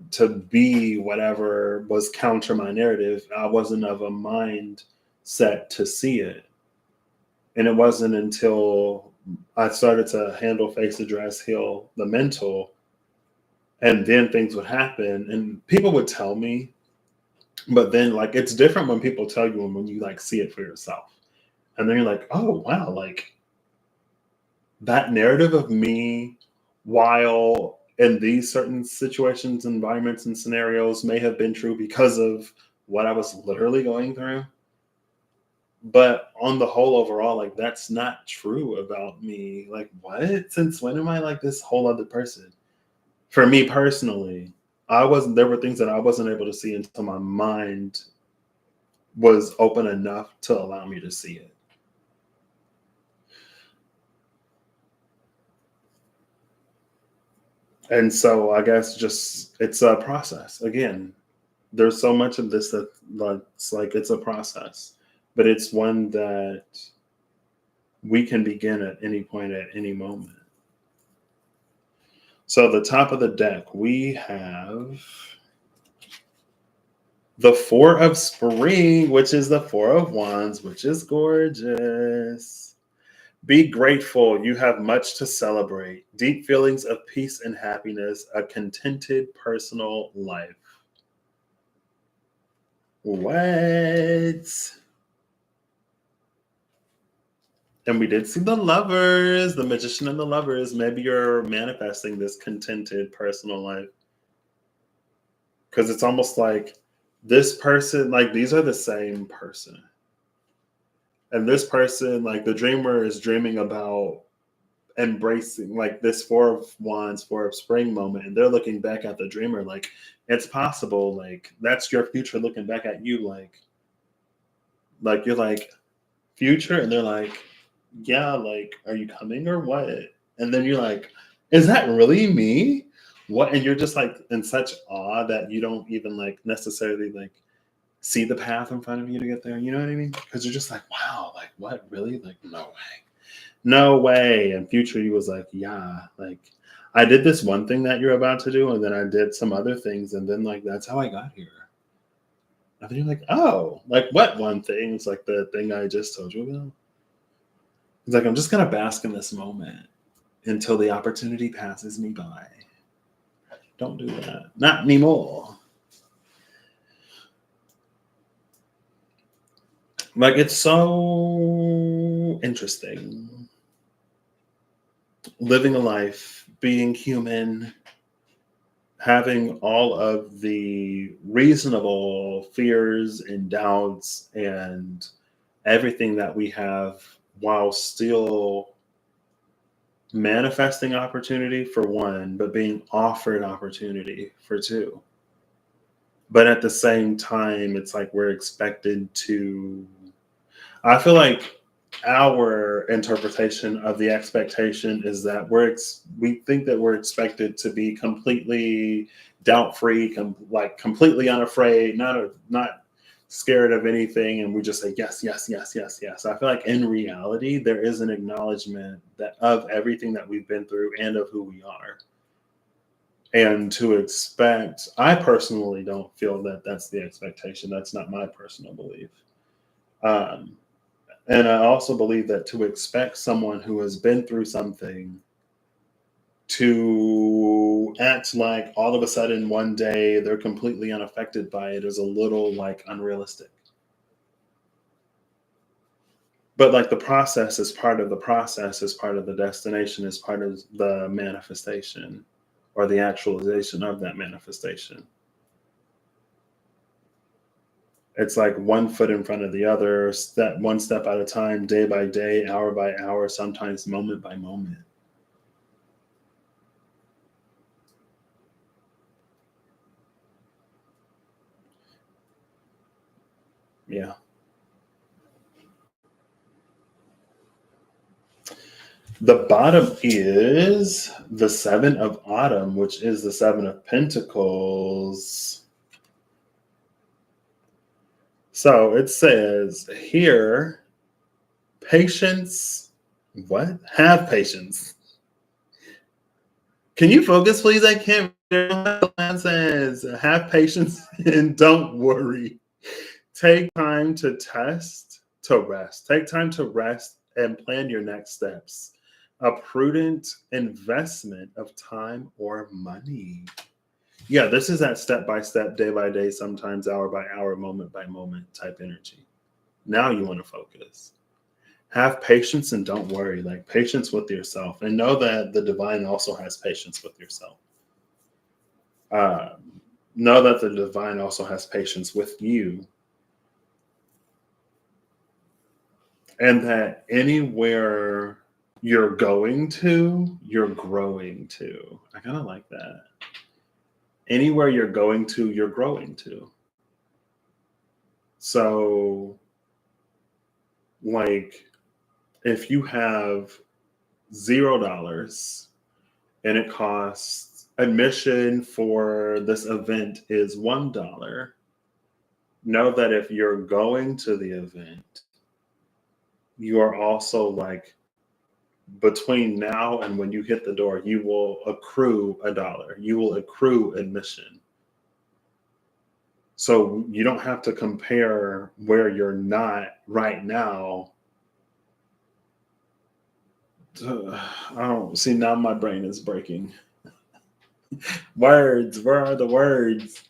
Speaker 1: be whatever was counter my narrative. I wasn't of a mind set to see it. And it wasn't until I started to handle, face, address, heal the mental And then things would happen and people would tell me, but then like it's different when people tell you and when you like see it for yourself. And then you're like, oh wow, like that narrative of me while in these certain situations, environments, and scenarios may have been true because of what I was literally going through. But on the whole, overall, like that's not true about me. Like, what? Since when am I like this whole other person? For me personally, there were things that I wasn't able to see until my mind was open enough to allow me to see it. And so I guess just it's a process. Again, there's so much of this that's like it's a process, but it's one that we can begin at any point at any moment. So the top of the deck, we have the Four of Spring, which is the Four of Wands, which is gorgeous. Be grateful. You have much to celebrate. Deep feelings of peace and happiness, a contented personal life. What? And we did see the Lovers, the Magician and the Lovers. Maybe you're manifesting this contented personal life. Because it's almost like this person, like these are the same person. And this person, like the dreamer, is dreaming about embracing like this Four of Wands, Four of Spring moment. And they're looking back at the dreamer like it's possible. Like that's your future looking back at you. Like you're like, future? And they're like, yeah, like, are you coming or what? And then you're like, is that really me? What? And you're just like in such awe that you don't even like necessarily like see the path in front of you to get there. You know what I mean? Because you're just like, wow, like what? Really? Like, no way. No way. And future you was like, yeah, like I did this one thing that you're about to do, and then I did some other things, and then like that's how I got here. And then you're like, oh, like what one thing? It's like the thing I just told you about. It's like I'm just gonna bask in this moment until the opportunity passes me by. Don't do that. Not anymore. Like it's so interesting. Living a life, being human, having all of the reasonable fears and doubts and everything that we have while still manifesting opportunity for one, but being offered opportunity for two. But at the same time, it's like we're expected to. I feel like our interpretation of the expectation is that we think that we're expected to be completely doubt free, like completely unafraid, not scared of anything, and we just say yes, yes, yes, yes, yes. I feel like in reality, there is an acknowledgement that of everything that we've been through and of who we are. And to expect, I personally don't feel that that's the expectation. That's not my personal belief. Um, and I also believe that to expect someone who has been through something to act like all of a sudden one day they're completely unaffected by it is a little like unrealistic. But like the process is part of the process, is part of the destination, is part of the manifestation or the actualization of that manifestation. It's like one foot in front of the other, step one step at a time, day by day, hour by hour, sometimes moment by moment. Yeah. The bottom is the Seven of Autumn, which is the Seven of Pentacles. So it says here, patience. What? Have patience. Can you focus, please? I can't. It says, have patience and don't worry. Take time to test, to rest. Take time to rest and plan your next steps. A prudent investment of time or money. Yeah, this is that step by step, day by day, sometimes hour by hour, moment by moment type energy. Now you want to focus. Have patience and don't worry, like patience with yourself, and know that the divine also has patience with yourself. Know that the divine also has patience with you, and that anywhere you're going to, you're growing to. I kind of like that. Anywhere you're going to, you're growing to. So, like, if you have $0 and it costs admission for this event is $1, know that if you're going to the event, you are also like between now and when you hit the door, you will accrue $1. You will accrue admission. So you don't have to compare where you're not right now. I don't see, now my brain is breaking. Words, where are the words?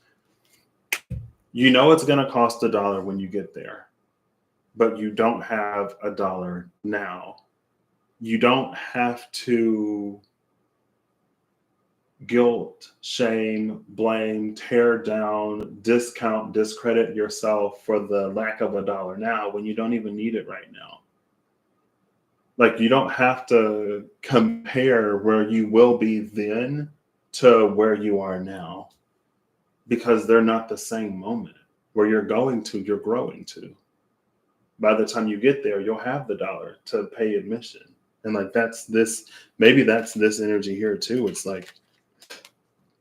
Speaker 1: You know it's going to cost $1 when you get there, but you don't have $1 now. You don't have to guilt, shame, blame, tear down, discount, discredit yourself for the lack of $1 now when you don't even need it right now. Like, you don't have to compare where you will be then to where you are now, because they're not the same moment. Where you're going to, you're growing to. By the time you get there, you'll have the $1 to pay admission. And like, maybe that's this energy here too. It's like,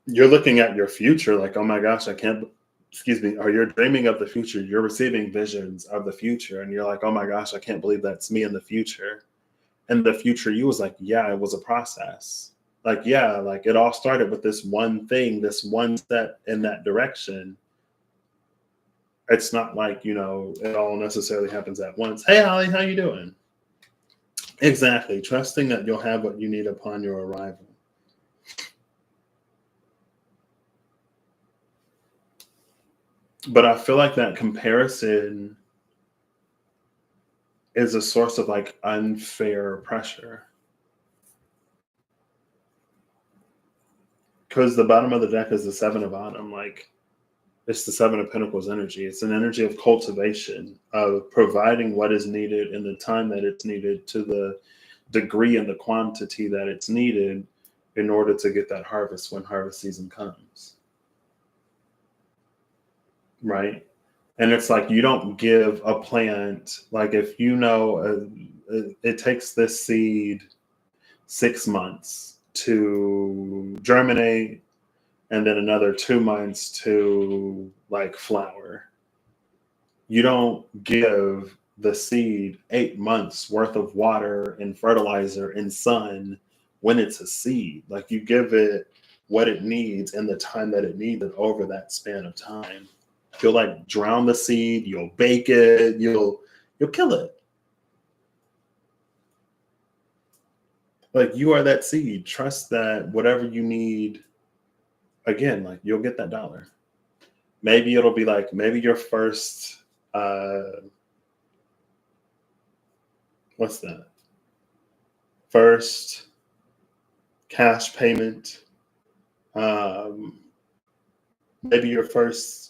Speaker 1: you're looking at your future like, oh my gosh, or you're dreaming of the future. You're receiving visions of the future. And you're like, oh my gosh, I can't believe that's me in the future. And the future you was like, yeah, it was a process. Like, yeah, like it all started with this one thing, this one step in that direction. It's not like, it all necessarily happens at once. Hey, Holly, how you doing? Exactly. Trusting that you'll have what you need upon your arrival. But I feel like that comparison is a source of like unfair pressure. Because the bottom of the deck is the Seven of Autumn. Like, it's the Seven of Pentacles energy. It's an energy of cultivation, of providing what is needed in the time that it's needed, to the degree and the quantity that it's needed in order to get that harvest when harvest season comes. Right? And it's like, you don't give a plant, like if it takes this seed 6 months to germinate and then another 2 months to like flower. You don't give the seed 8 months worth of water and fertilizer and sun when it's a seed. Like, you give it what it needs and the time that it needs over that span of time. You'll like drown the seed, you'll bake it, you'll kill it. Like, you are that seed. Trust that whatever you need, again, like, you'll get that $1. Maybe it'll be like, maybe your first, what's that? First cash payment. Maybe your first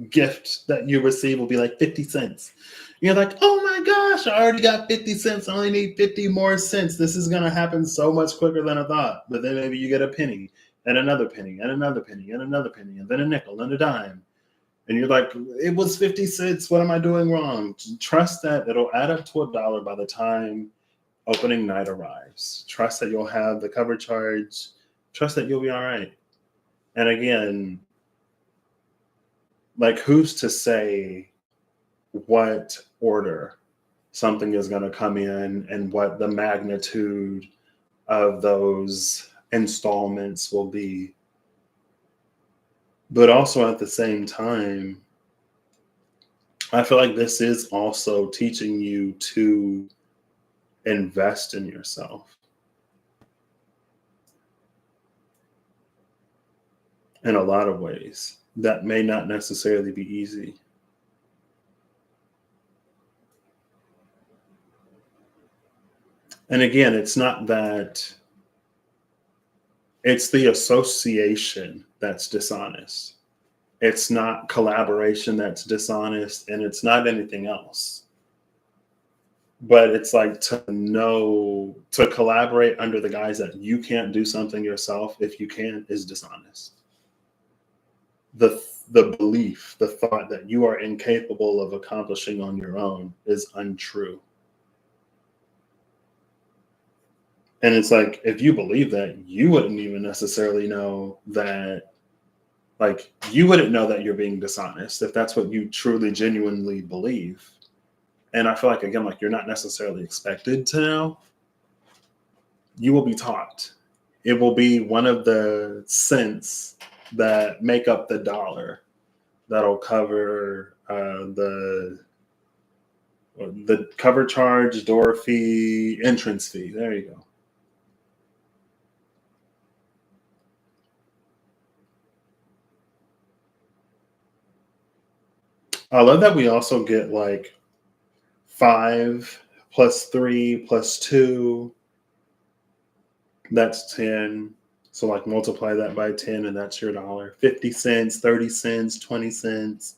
Speaker 1: gift that you receive will be like 50 cents. You're like, oh my gosh, I already got 50 cents. I only need 50 more cents. This is going to happen so much quicker than I thought. But then maybe you get a penny and another penny and another penny and another penny and then a nickel and a dime. And you're like, it was 50 cents. What am I doing wrong? Trust that it'll add up to $1 by the time opening night arrives. Trust that you'll have the cover charge. Trust that you'll be all right. And again, like, who's to say what order something is going to come in and what the magnitude of those installments will be? But also at the same time, I feel like this is also teaching you to invest in yourself. in a lot of ways that may not necessarily be easy. And again, it's not that, it's the association that's dishonest. It's not collaboration that's dishonest, and it's not anything else. But it's like, to collaborate under the guise that you can't do something yourself if you can is dishonest. The belief, the thought that you are incapable of accomplishing on your own is untrue. And it's like, if you believe that, you wouldn't even necessarily know that, like, you wouldn't know that you're being dishonest if that's what you truly, genuinely believe. And I feel like, again, like, you're not necessarily expected to know. You will be taught. It will be one of the cents that make up the dollar that'll cover the cover charge, door fee, entrance fee. There you go. I love that we also get like 5 plus 3 plus 2. That's 10. So like multiply that by 10 and that's your dollar. 50 cents, 30 cents, 20 cents.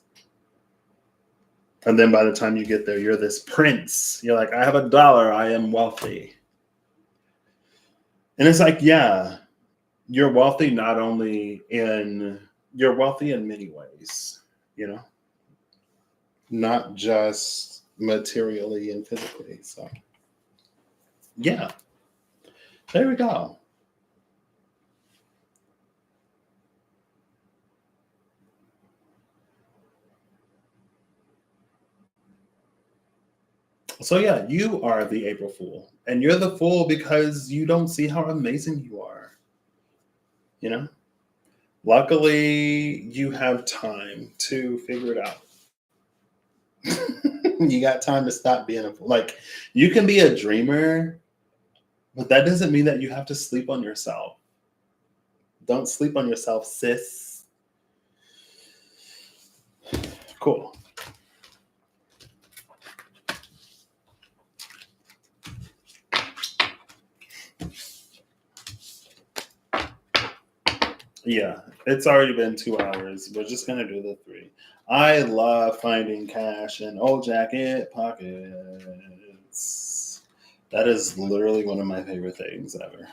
Speaker 1: And then by the time you get there, you're this prince. You're like, I have $1. I am wealthy. And it's like, yeah, you're wealthy you're wealthy in many ways, you know, not just materially and physically. So yeah, there we go. So yeah, you are the April Fool, and you're the fool because you don't see how amazing you are. You know, luckily you have time to figure it out. You got time to stop being a fool. Like, you can be a dreamer, but that doesn't mean that you have to sleep on yourself. Don't sleep on yourself, sis. Cool. Yeah, it's already been 2 hours. We're just gonna do the 3. I love finding cash in old jacket pockets. That is literally one of my favorite things ever.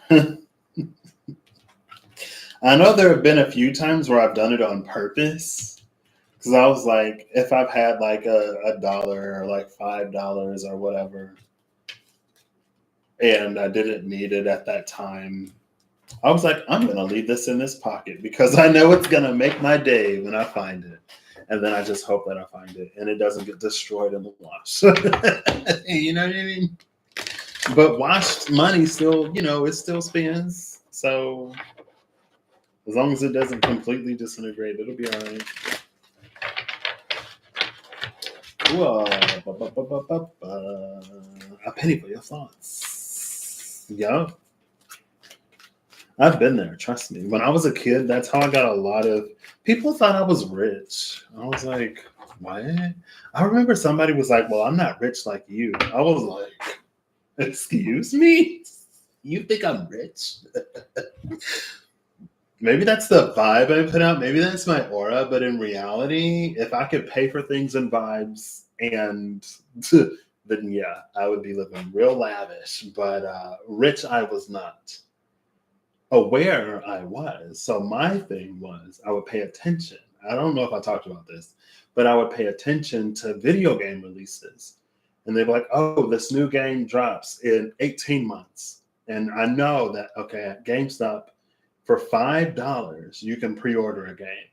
Speaker 1: I know there have been a few times where I've done it on purpose. Because I was like, if I've had like a dollar or like $5 or whatever, and I didn't need it at that time, I was like, I'm going to leave this in this pocket because I know it's going to make my day when I find it. And then I just hope that I find it and it doesn't get destroyed in the wash. You know what I mean? But washed money still, it still spins. So as long as it doesn't completely disintegrate, it'll be all right. Whoa. A penny for your thoughts. Yup. I've been there, trust me. When I was a kid, that's how I got a lot of people thought I was rich. I was like, what? I remember somebody was like, well, I'm not rich like you. I was like, excuse me? You think I'm rich? Maybe that's the vibe I put out. Maybe that's my aura. But in reality, if I could pay for things and vibes, and then yeah, I would be living real lavish. But rich, I was not. Aware, I was. So my thing was I would pay attention. I don't know if I talked about this, but I would pay attention to video game releases. And they'd be like, oh, this new game drops in 18 months. And I know that, okay, at GameStop, for $5, you can pre-order a game.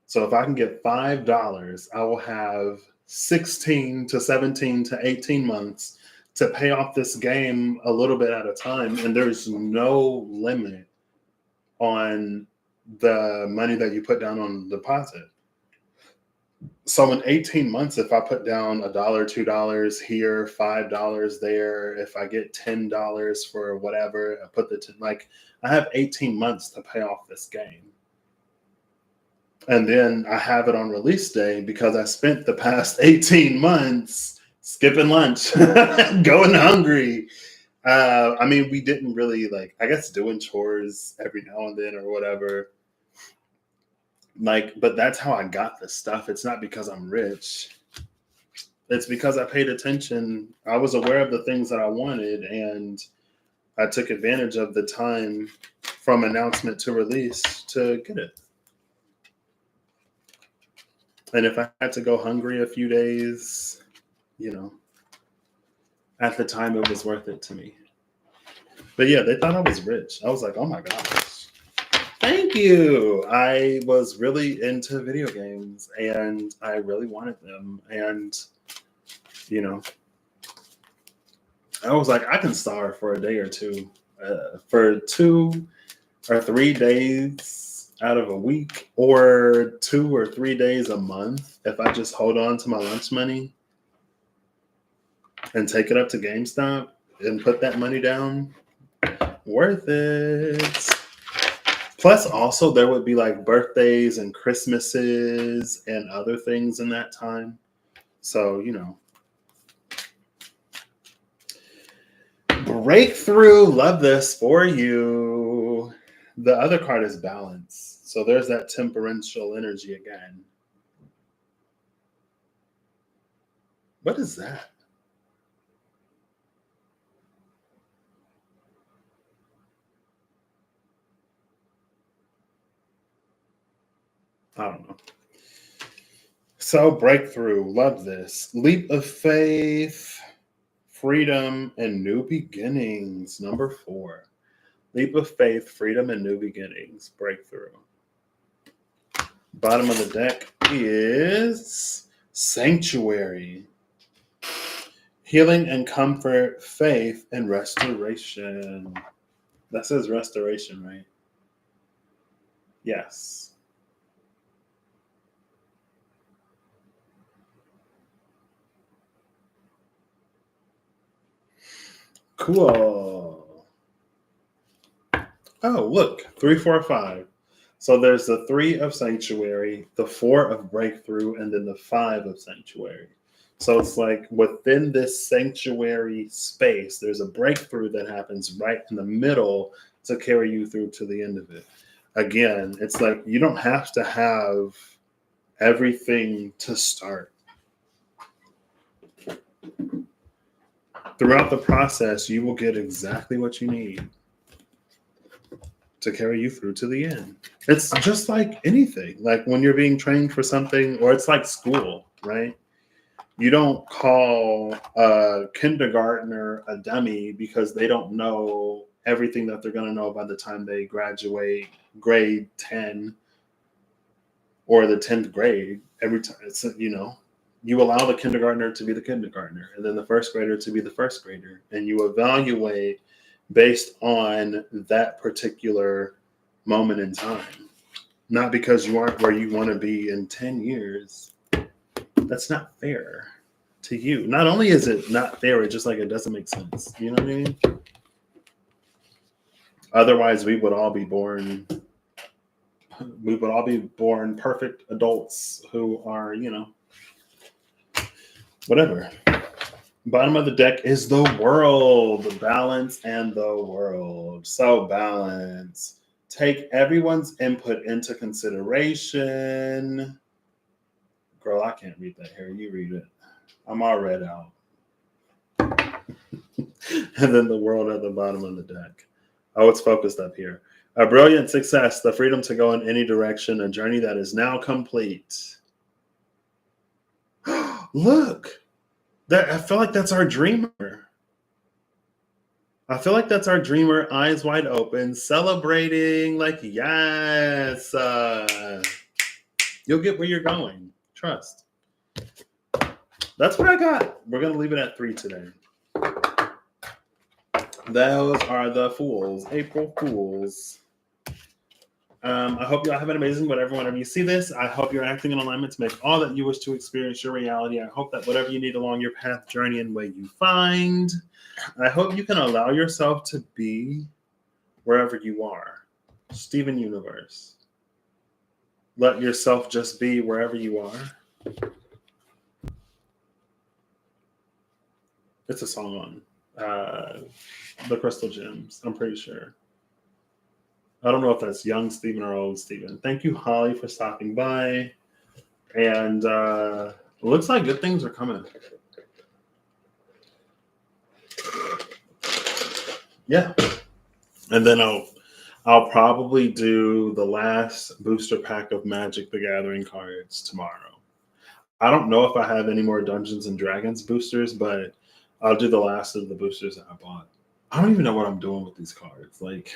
Speaker 1: So if I can get $5, I will have 16 to 17 to 18 months to pay off this game a little bit at a time. And there's no limit on the money that you put down on deposit. So in 18 months, if I put down $1, $2 here, $5 there, if I get $10 for whatever, I put I have 18 months to pay off this game. And then I have it on release day because I spent the past 18 months skipping lunch, going hungry. I mean, we didn't really like, I guess, doing chores every now and then or whatever. Like, but that's how I got the stuff. It's not because I'm rich. It's because I paid attention. I was aware of the things that I wanted, and I took advantage of the time from announcement to release to get it. And if I had to go hungry a few days, you know, at the time it was worth it to me. But yeah, they thought I was rich. I was like, oh my gosh. Thank you. I was really into video games and I really wanted them. And, you know, I was like, I can starve for a day or two. For 2 or 3 days out of a week, or 2 or 3 days a month, if I just hold on to my lunch money and take it up to GameStop and put that money down, worth it. Plus, also, there would be like birthdays and Christmases and other things in that time. So, you know. Breakthrough. Love this for you. The other card is balance. So there's that temperamental energy again. What is that? I don't know. So breakthrough. Love this. Leap of faith, freedom, and new beginnings. Number 4. Leap of faith, freedom, and new beginnings. Breakthrough. Bottom of the deck is sanctuary. Healing and comfort, faith, and restoration. That says restoration, right? Yes. Cool. Oh, look, 3, 4, 5. So there's the 3 of sanctuary, the 4 of breakthrough, and then the 5 of sanctuary. So it's like within this sanctuary space, there's a breakthrough that happens right in the middle to carry you through to the end of it. Again, it's like you don't have to have everything to start. Throughout the process, you will get exactly what you need to carry you through to the end. It's just like anything, like when you're being trained for something, or it's like school, right? You don't call a kindergartner a dummy because they don't know everything that they're going to know by the time they graduate grade 10 or the 10th grade. Every time, it's, you know, you allow the kindergartner to be the kindergartner and then the first grader to be the first grader. And you evaluate based on that particular moment in time. Not because you aren't where you want to be in 10 years. That's not fair to you. Not only is it not fair, it's just like it doesn't make sense. You know what I mean? Otherwise, we would all be born perfect adults who are, you know, whatever. Bottom of the deck is the world, balance and the world. So balance. Take everyone's input into consideration. Girl, I can't read that here. You read it. I'm all read out. And then the world at the bottom of the deck. Oh, it's focused up here. A brilliant success, the freedom to go in any direction, a journey that is now complete. Look, I feel like that's our dreamer. I feel like that's our dreamer, eyes wide open, celebrating like, yes, you'll get where you're going. Trust. That's what I got. We're going to leave it at 3 today. Those are the Fools, April Fools. I hope y'all have an amazing whenever you see this. I hope you're acting in alignment to make all that you wish to experience your reality. I hope that whatever you need along your path, journey, and way you find. I hope you can allow yourself to be wherever you are. Steven Universe. let yourself just be wherever you are. It's a song on the Crystal Gems, I'm pretty sure. I don't know if that's young Stephen or old Stephen. Thank you, Holly, for stopping by. And it looks like good things are coming. Yeah. And then I'll probably do the last booster pack of Magic the Gathering cards tomorrow. I don't know if I have any more Dungeons and Dragons boosters, but I'll do the last of the boosters that I bought. I don't even know what I'm doing with these cards. Like,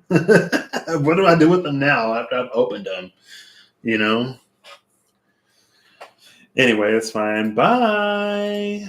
Speaker 1: what do I do with them now after I've opened them? You know? Anyway, it's fine. Bye.